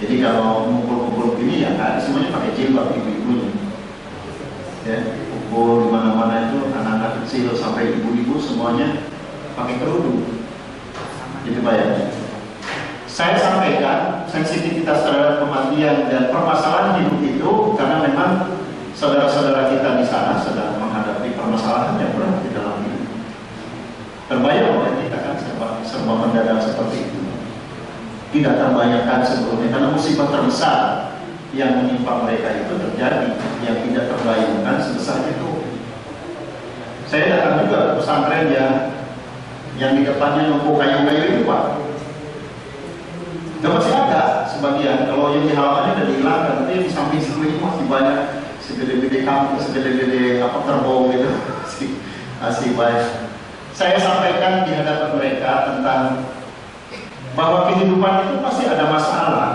Jadi kalau ngumpul-ngumpul begini, ya kan semuanya pakai jilbab, ibu-ibunya, ya. Kumpul di mana-mana itu anak-anak kecil sampai ibu-ibu semuanya pakai kerudung. Jadi bayangkan. Saya sampaikan sensitivitas terhadap kematian dan permasalahan hidup itu karena memang saudara-saudara kita di sana sedang menghadapi permasalahan yang berat di dalam hidup. Terbayang oleh kita kan serba mendadak seperti itu. Tidak terbayangkan sebelumnya, karena musibah terbesar yang menimpa mereka itu terjadi, yang tidak terbayangkan sebesar itu. Saya datang juga ke pesantren yang di depannya numpuk kayu-kayu itu, Pak. Dan masih ada sebagian, kalau yang di halamannya udah dihilang silahkan. Tapi di samping-samping masih banyak segede-gede kampus, segede-gede apa terbong gitu. Masih banyak. Saya sampaikan di hadapan mereka tentang bahwa kehidupan itu pasti ada masalah.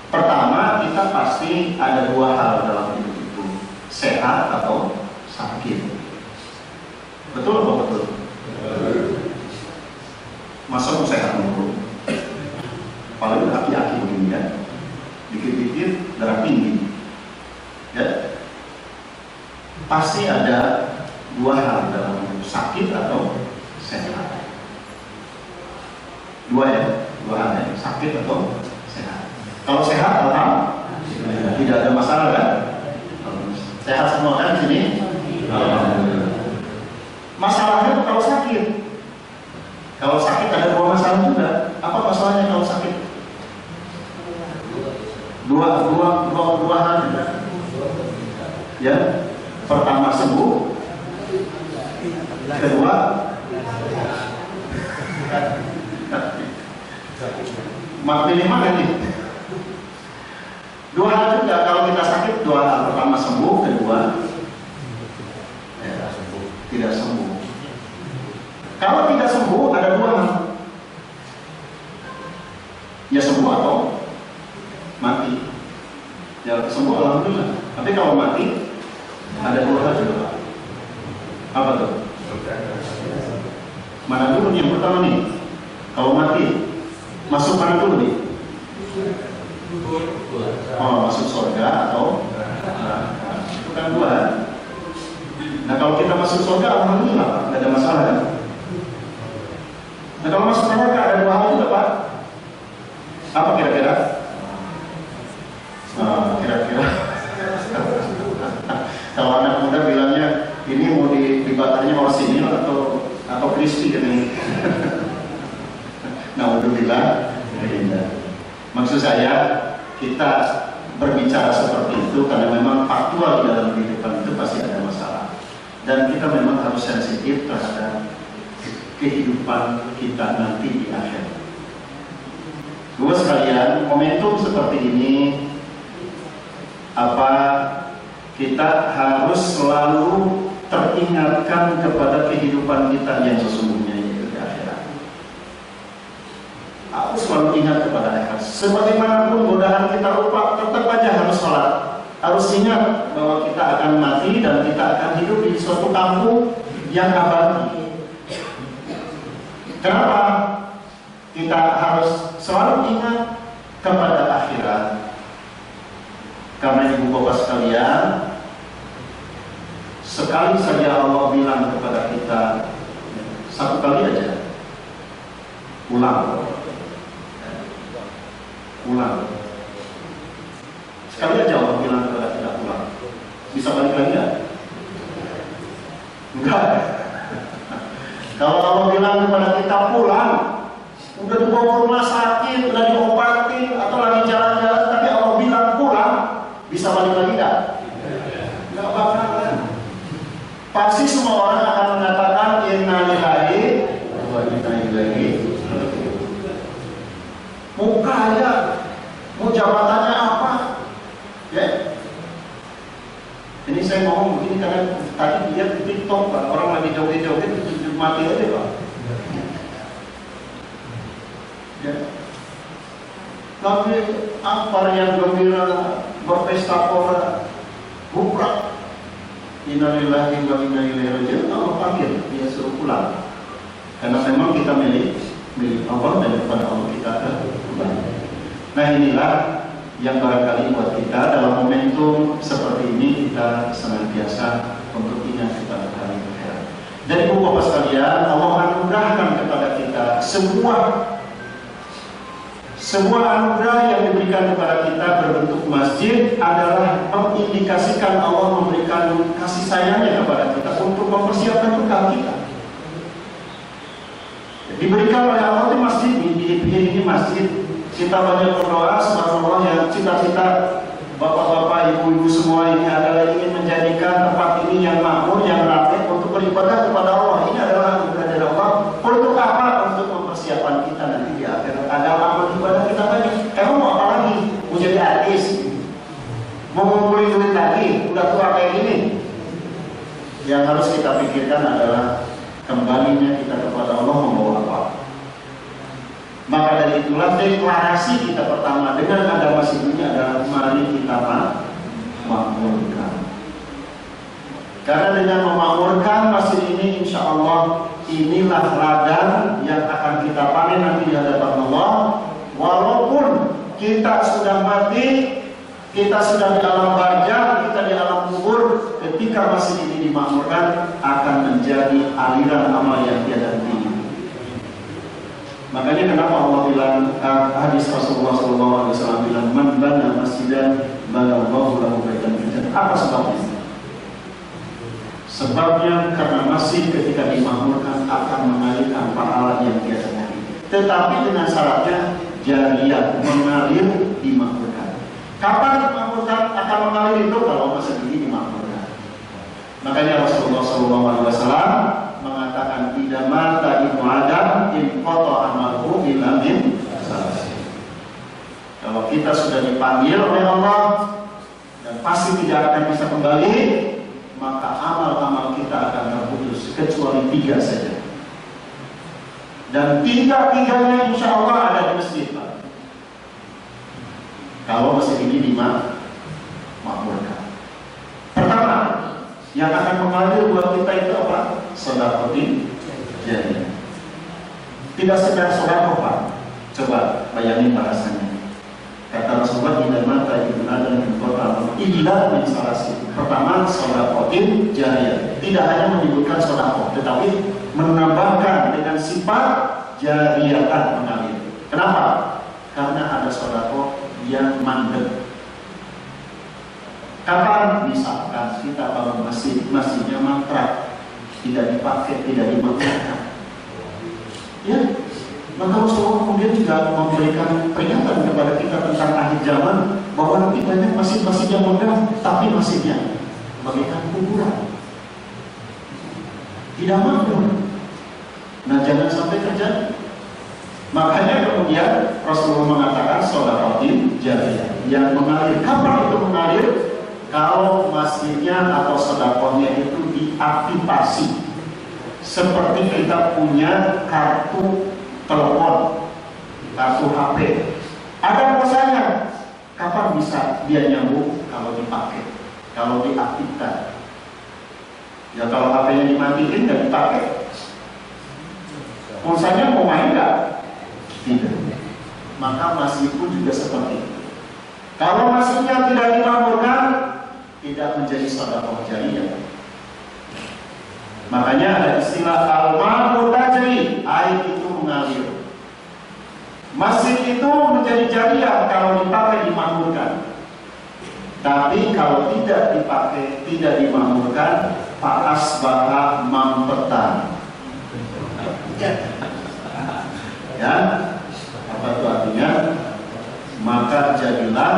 Pertama, kita pasti ada dua hal dalam hidup itu, sehat atau sakit. Betul atau betul? Masa mau sehat dulu? Apalagi aki-aki begini kan, dikit-dikit darah tinggi, ya. Pasti ada dua hal dalam hidup, sakit atau sehat. Dua ya, dua hal ya, sakit atau sehat. Kalau sehat, alhamdulillah, tidak ada masalah kan? Sehat semua kan di sini? Masalahnya kalau sakit. Kalau sakit ada dua masalah juga. Apa masalahnya kalau sakit? Dua hal juga. Ya, pertama sembuh, kedua pilih mana nih? Dua hal juga. Kalau kita sakit, dua hal. Pertama sembuh, kedua ya, tidak sembuh. Kalau tidak sembuh ada dua hal. Ya sembuh atau mati. Ya sembuh alhamdulillah. Tapi kalau mati ada dua hal juga. Apa tuh? Mana dulu yang pertama nih? Kalau mati masuk mana dulu nih? Oh, masuk surga atau itu kan dua. Nah kalau kita masuk surga alhamdulillah tidak ada masalah kan? Nah kalau masuk neraka ada dua hal juga Pak. Apa kira-kira? Kira-kira kalau anak muda bilangnya ini mau dibakarnya orsinil atau crispy ini. Nah alhamdulillah. Maksud saya kita berbicara seperti itu karena memang faktual di dalam kehidupan itu pasti ada masalah dan kita memang harus sensitif terhadap kehidupan kita nanti di akhir. Dua sekalian, momentum seperti ini kita harus selalu teringatkan kepada kehidupan kita yang sesungguhnya yaitu di akhirat. Harus selalu ingat kepada akhirat. Sebagaimanapun godaan kita lupa, tetap aja harus sholat. Harus ingat bahwa kita akan mati dan kita akan hidup di suatu kampung yang abadi. Kenapa? Kita harus selalu ingat kepada akhirat. Karena ibu bapak sekalian, sekali saja Allah bilang kepada kita, satu kali aja, ulang. Sekali aja Allah bilang kepada kita pulang. Bisa balik lagi nggak? Enggak. Kalau Allah bilang kepada kita pulang, udah dibawa ke rumah sakit, udah diobati, atau lagi jalan-jalan, tapi Allah bilang pulang, bisa balik lagi nggak? Nggak bakalan. Pasti semua orang akan mengatakan inna lillahi wa inna ilaihi raji'un. Mau kaya, mau jabatannya apa? Ya. Ini saya ngomong begini karena tadi lihat di TikTok Pak, orang lagi joget-joget mati aja Pak. Ya. Tapi apa yang gembira berpesta pora, bukrak. Innalillahi wa inna ilaihi raji'un. Allah panggil, dia suruh pulang. Karena memang kita milik Allah dan kepada Allah kita kembali. Nah inilah yang barangkali buat kita dalam momentum seperti ini kita senantiasa untuk ingat kepada hari akhirat. Dan ibu bapak sekalian, Allah anugerahkan kepada kita sebuah anugerah yang diberikan kepada kita berbentuk masjid adalah mengindikasikan Allah memberikan kasih sayangnya kepada kita untuk mempersiapkan bekal kita. Diberikan oleh Allah di masjid ini masjid. Kita banyak berdoa subhanallah yang cita-cita bapak-bapak, ibu-ibu semua ini adalah ingin menjadikan tempat ini yang makmur, yang rapi untuk beribadah kepada Allah. Ini adalah anugerah dari Allah. Untuk apa? Untuk mempersiapkan kita nanti di akhirat. Ada amal ibadah kita banyak. Emang mau apa lagi? Mau jadi artis? pikirkan adalah kembalinya kita kepada Allah membawa apa. Maka dari itulah deklarasi kita pertama dengan ada masjid ini adalah mari kita makmurkan. Karena dengan memakmurkan masjid ini, insya Allah inilah ladang yang akan kita panen nanti di hadapan Allah. Walaupun kita sudah mati, kita sudah di alam barzakh, kita di alam kubur, ketika masjid ini dimakmurkan akan menjadi aliran amal yang tiada henti. Makanya kenapa Allah bilang, hadis Rasulullah SAW bilang, man bana masjidan banallahu lahu baitan fil jannah. Apa sebabnya? Sebabnya karena masjid ketika dimakmurkan akan mengalirkan pahala yang tiada henti. Tetapi dengan syaratnya jariyah, mengalir dimakmurkan. Kapan dimakmurkan akan mengalir itu? Kalau masjid ini dimakmurkan. Makanya Rasulullah SAW mengatakan tidak mata ibnu Adam in qata amaluhu illa min salasih. Kalau kita sudah dipanggil oleh Allah dan pasti tidak akan bisa kembali, maka amal-amal kita akan terputus kecuali 3 saja. Dan 3-tiganya insya Allah ada di masjid, Pak. Kalau masjid ini dimakmurkan. Pertama, yang akan mengalir buat kita itu apa? Sedekah jariyah. Tidak sekedar sedekah, Pak. Coba bayangin bahasanya. Kata Rasulullah, tidak mata ibnu Adam min qata illa min salasih. Pertama, sedekah jariyah. Tidak hanya menyebutkan sedekah, tetapi menambahkan dengan sifat jariyah mengalir. Kenapa? Karena ada sedekah yang mandek. Kapan? Misalkan kita bangun masjid, masjidnya mangkrak, tidak dipakai, tidak dimakmurkan, ya, maka Rasulullah kemudian juga memberikan peringatan kepada kita tentang akhir zaman, bahwa nanti banyak masjid-masjid yang megah, tapi masjidnya bagaikan kuburan, tidak makmur. Nah, jangan sampai terjadi. Makanya kemudian Rasulullah mengatakan sedekah jariyah yang mengalir. Kapan itu mengalir? Kalau masjidnya atau sedekahnya itu diaktifasi. Seperti kita punya kartu telepon, kartu HP. Ada masanya. Kapan bisa dia nyambung? Kalau dipakai, kalau diaktifkan. Ya kalau HP-nya dimatiin nggak dipakai, pulsanya mau main nggak? Tidak. Maka masjid pun juga seperti itu. Kalau masjidnya tidak dimakmurkan, tidak menjadi sedekah jariyah. Makanya ada istilah al-ma'u tajri, air itu mengalir. Masjid itu menjadi jariyah kalau dipakai dimakmurkan. Tapi kalau tidak dipakai, tidak dimakmurkan, fa'asbaha mampetan. Ya, apa itu artinya? Maka jadilah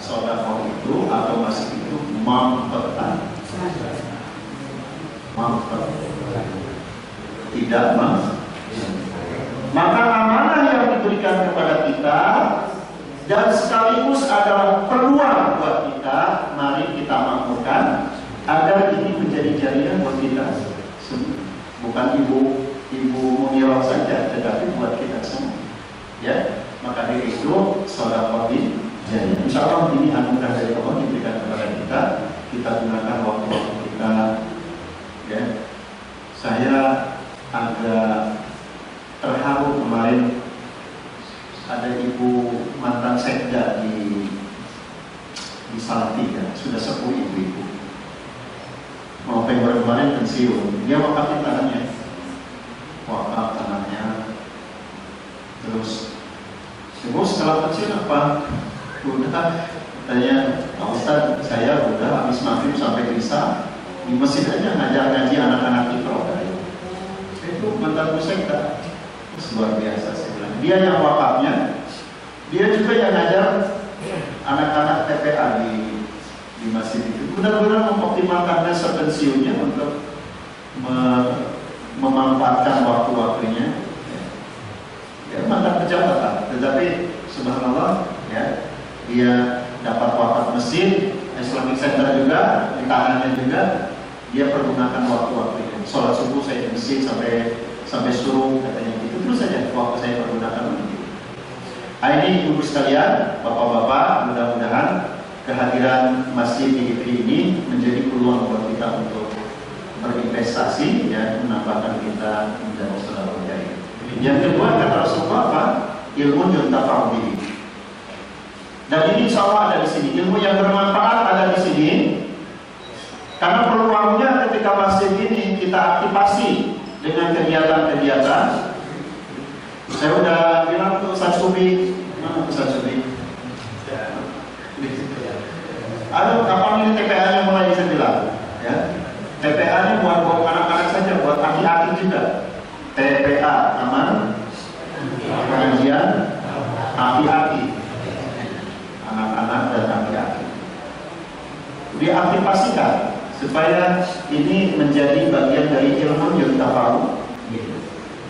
sedekah itu atau masjid itu mampetan. Mampet. Tidak maka amanah yang diberikan kepada kita dan sekaligus adalah peluang buat kita, mari kita makmurkan agar ini menjadi jariyah buat kita semua. Bukan ibu Munirah saja, tetapi buat kita semua. Ya, maka dari itu sedekah jariyah. Insya Allah ini anugerah dari Allah diberikan kepada kita. Kita gunakan waktu-waktu kita. Ya, saya agak terharu kemarin ada ibu mantan sekda di Salatiga, sudah sepuh ibu-ibu. November kemarin pensiun, dia wakafin tanahnya, wakaf tanahnya. Terus, ibu setelah pensiun apa? Udah, katanya, Pak Ustadz, saya udah habis maghrib sampai isya di masjid aja ngaji anak-anak ikro. Itu mantan sekda. Luar biasa saya bilang. Dia yang wakafnya, dia juga yang ngajar anak-anak TPA di masjid itu. Benar-benar mengoptimalkan masa pensiunnya untuk memanfaatkan waktu-waktunya. Ya, mantan pejabat lah. Tetapi subhanallah, ya, dia dapat wakaf masjid, Islamic Center juga, di tangannya juga, dia pergunakan waktu-waktunya. sholat subuh saya di masjid sampai suruh katanya gitu terus saja waktu saya pergunakan begitu. Ini ibu sekalian, bapak-bapak, mudah-mudahan kehadiran masjid di IPI ini menjadi peluang buat kita untuk berinvestasi ya, menambahkan kita menjadi saudara jaya. Yang kedua kata Rasulullah apa? Ilmu yuntafa'u bihi. Dan ini insya Allah ada di sini. Ilmu yang bermanfaat ada di sini. Karena peluangnya ketika masjid ini kita aktifasi dengan kegiatan-kegiatan. Saya udah bilang tuh Ustaz Subi, mana Ustaz Subi? Aduh, kapan ini TPA-nya mulai bisa bilang? Ya, TPA-nya buat anak-anak saja, buat aki-aki juga. TPA, Taman Pengajian Aki-aki, anak-anak dan aki-aki. Diaktifasikan supaya ini menjadi bagian dari ilmu yang kita tahu.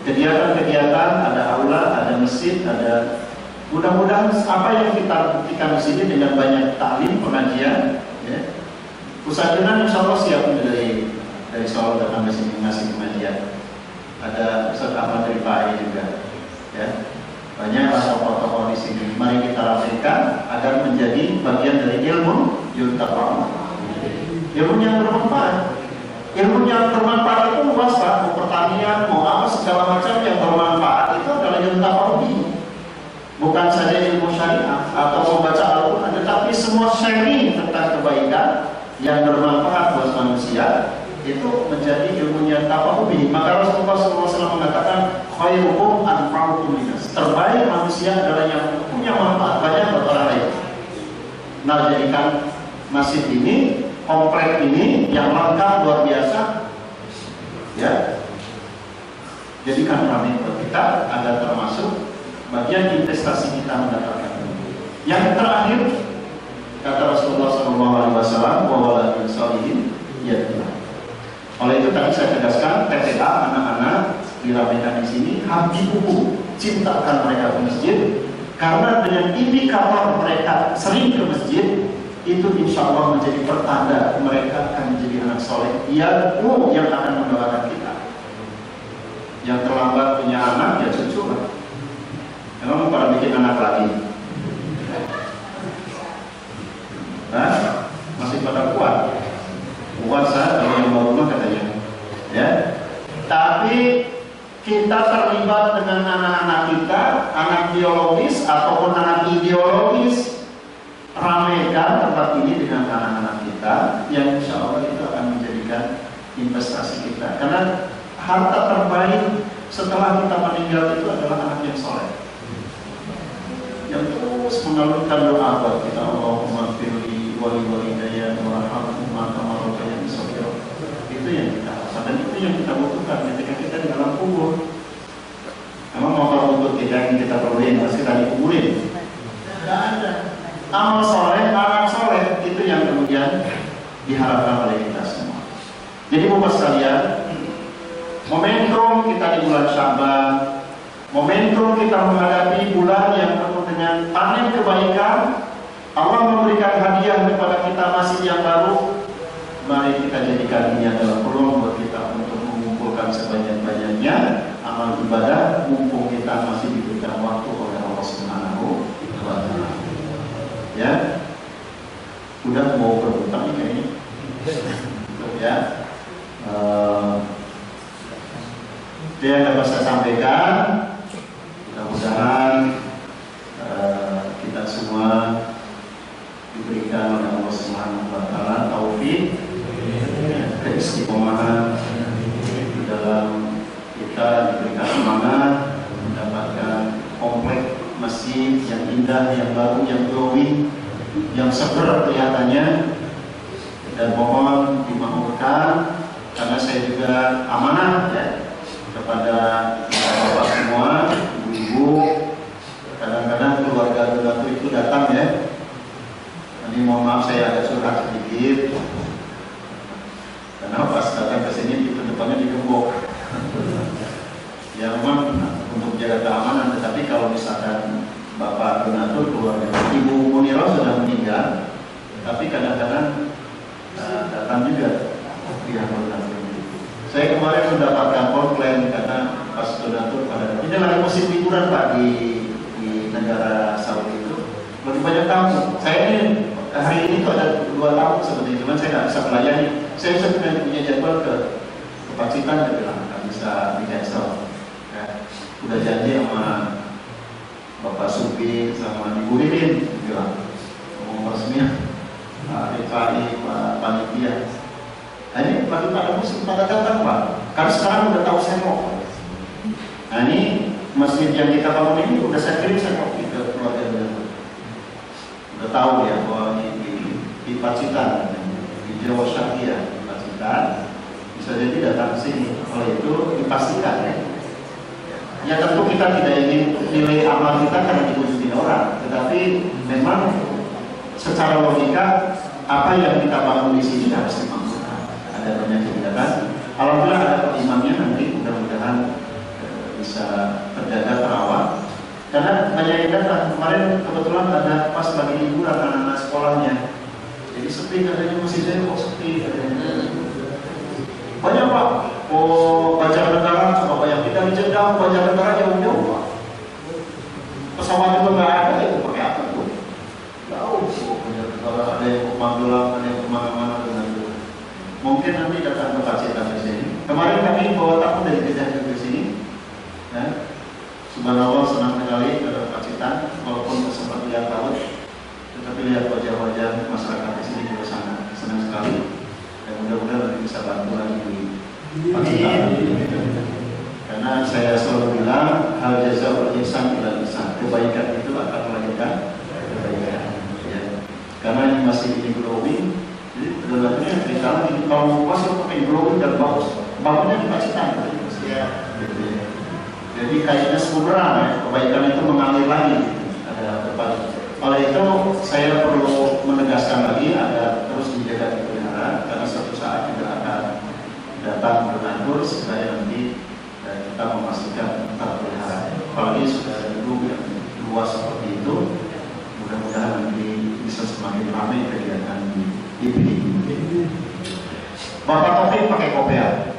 Kegiatan-kegiatan, ada aula, ada masjid, ada. Mudah-mudahan apa yang kita buktikan di sini dengan banyak taklim pengajian, ya. Ustaz Yunan insya Allah siap dari Solo datang ke sini ngasih pengajian. Ada Ustaz Ahmad dari PAI juga, ya. Banyak tokoh-tokoh di sini. Mari kita rapikan agar menjadi bagian dari ilmu yuntafa'u. Ilmu yang bermanfaat. Ilmu yang bermanfaat itu luas Pak. Mau pertanian, mau apa segala macam yang bermanfaat itu adalah yuntafa'u bihi. Bukan saja ilmu syariah atau membaca Al-Quran, tetapi semua sharing tentang kebaikan yang bermanfaat buat manusia itu menjadi ilmu yang yuntafa'u bihi. Maka Rasulullah SAW mengatakan khairukum anfa'ukum linnas. Terbaik manusia adalah yang punya manfaat banyak buat orang lain. Nah, jadikan masjid ini, komplek ini yang lengkap luar biasa, ya. Jadikan ramai buat kita agar termasuk bagian investasi kita mendapatkan. Yang terakhir kata Rasulullah SAW, wawaladun sholihin yadullah. Oleh itu tadi saya tegaskan TPA anak-anak diramaikan di sini, habibuhu, cintakan mereka ke masjid, karena dengan indikator mereka sering ke masjid itu insya Allah menjadi pertanda mereka akan menjadi anak soleh yang akan mendoakan kita. Yang terlambat punya anak ya cucu lah. Emang pada bikin anak lagi? Nah, masih pada kuat. Kuat saya kalau yang baru katanya. Ya. Tapi kita terlibat dengan anak-anak kita, anak biologis ataupun anak ideologis, ramaikan tempat ini dengan anak-anak kita yang insya Allah itu akan menjadikan investasi kita. Karena harta terbaik setelah kita meninggal itu adalah anak yang soleh, yang terus mengalurkan doa buat kita. Allahumma firli wali-walidayya warhamhuma kama rabbayani shaghira. Itu yang kita harapkan dan itu yang kita butuhkan ketika kita di dalam kubur. Emang motor kubur kita yang kita perluin pasti tadi kuburin? Tidak ada. Amal soleh, anak soleh itu yang kemudian diharapkan oleh kita semua. Jadi Bapak sekalian, momentum kita di bulan Sya'ban, momentum kita menghadapi bulan yang penuh dengan panen kebaikan, Allah memberikan hadiah kepada kita masih yang baru. Mari kita jadikan ini adalah peluang buat kita untuk mengumpulkan sebanyak-banyaknya amal ibadah, mumpung kita masih diberikan waktu oleh Allah Subhanahu wa Ta'ala. Ya, udah mau berhutang kayaknya. Ya, itu yang dapat saya sampaikan. Mudah-mudahan kita semua diberikan oleh Allah Subhanahu wa Ta'ala taufik, keistiqomahan di dalam kita, diberikan semangat mendapatkan komplek masjid yang indah, yang baru, yang glowing, yang seger kelihatannya. Dan mohon dimakmurkan karena saya juga amanah ya kepada bapak semua, ibu-ibu. Kadang-kadang keluarga donatur itu datang ya. Ini mohon maaf saya agak curhat sedikit. Karena pas datang ke sini itu depannya digembok. Ya memang untuk jaga keamanan, tetapi kalau misalkan bapak donatur keluarga ibu Munirah sudah meninggal, tapi kadang-kadang datang juga pihak donatur. Saya kemarin mendapatkan komplain karena pas donatur pada ini lagi musim liburan Pak di negara Saudi itu lebih banyak tamu. Saya ini hari ini tuh ada 2 tamu sebenarnya, cuman saya nggak bisa melayani. Saya punya jadwal ke Pacitan, dia bilang nggak bisa di cancel. Ya, udah janji sama Bapak Subi sama Ibu Ririn, bilang ngomong resmi Pak DKI, Pak Panitia. Nah ini lagi pada musim pada datang Pak, karena sekarang udah tahu semok. Nah ini masjid yang kita bangun ini udah saya kirim semok ke keluarga dulu. Udah tahu ya bahwa di Pacitan, di Jawa Syariah, di Pacitan bisa jadi datang ke sini. Oleh itu dipastikan ya. Ya tentu kita tidak ingin nilai amal kita karena dikunjungi orang, tetapi memang secara logika apa yang kita bangun di sini harus dimaksudkan. Ada banyak kebijakan. Alhamdulillah ada imamnya nanti mudah-mudahan bisa terjaga terawat. Karena banyak yang datang. Kemarin kebetulan ada pas lagi liburan anak-anak sekolahnya. Jadi sepi katanya masih saya kok sepi katanya. Banyak Pak. Oh Banjar Negara coba yang kita di Jeddah, Banjar Negara jauh-jauh Pak. Pesawat juga nggak ada itu pakai apa tuh? Jauh sih Banjar Negara, ada yang ke Magelang, ada yang kemana-mana dengan itu. Mungkin nanti datang ke Pacitan di sini. Kemarin kami bawa tamu dari Jeddah ke sini. Ya. Subhanallah senang sekali ke Pacitan, walaupun sempat lihat laut, tetapi lihat wajah-wajah masyarakat di sini juga sangat senang sekali. Dan mudah-mudahan nanti bisa bantu lagi di Pacitan. Karena saya selalu bilang hal jasa wal ihsan ila ihsan, kebaikan itu akan melahirkan kebaikan. Ya. Karena ini masih ini glowing, jadi sebenarnya kita ini kalau masih pakai glowing dan bagus, bangunnya di Pacitan, ya. Jadi kayaknya sumberan ya, kebaikan itu mengalir lagi ada depan. Oleh itu saya perlu menegaskan lagi agar terus dijaga dipelihara karena suatu saat juga akan datang donatur supaya nanti kita memastikan terpelihara. Apalagi sudah ada gedung yang luas seperti itu, mudah-mudahan nanti bisa semakin ramai kegiatan di IPD. Bapak Taufik pakai kopiah.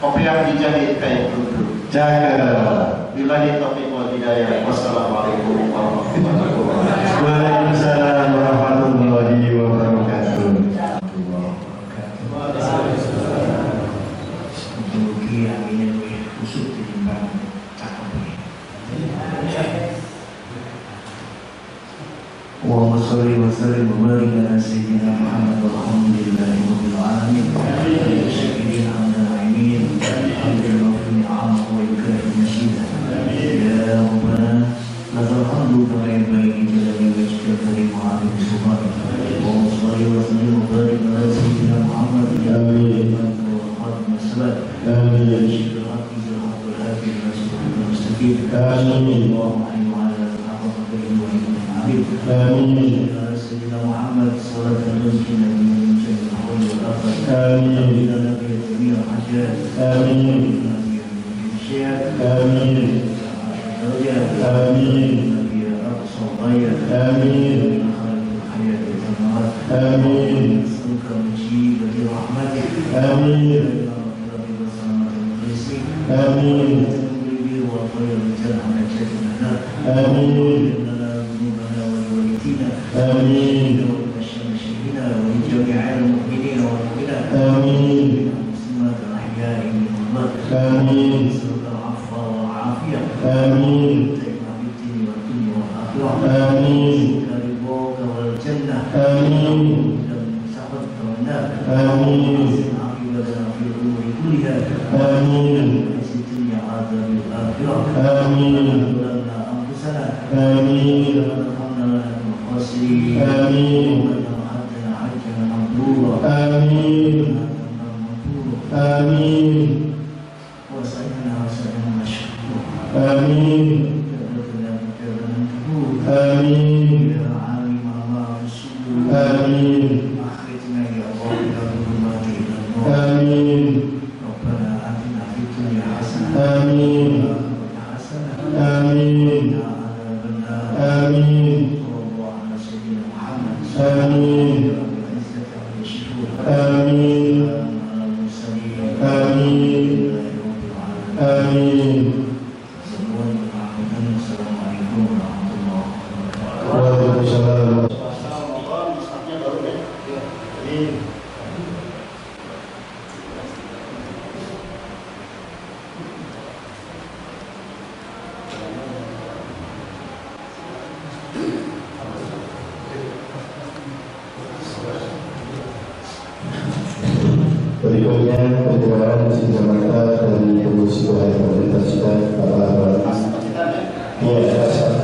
Kopiah dijahit kayak dulu. Jaga. Billahi taufiq wal hidayah. Wassalamualaikum warahmatullahi wabarakatuh. Waalaikumsalam warahmatullahi wabarakatuh. Mugi yang ini lebih khusus ditimbang cakep ini. Allahumma sholli wa sallim wa barik ala sayyidina Muhammad walhamdulillahi rabbil alamin. Syakirin hamdan na'imin. Alhamdulillah fi ni'amahu wa yukafi masyidah. Ya Rabbana lakal hamdu kama yanbaghi li wajhika karim wa 'azimi sultanik. Allahumma sholli wa sallim wa barik ala sayyidina Muhammad. Amin. Amin. Amin. Sayyidina Muhammad sallallahu alaihi wasallam Amin. Semua yang berkahwin. Assalamualaikum warahmatullahi wabarakatuh. Waalaikumsalam. Berikutnya perkiraan cinta-mata dari Ibu Siwa yang mempresentasikan Bapak Bapak. Iya,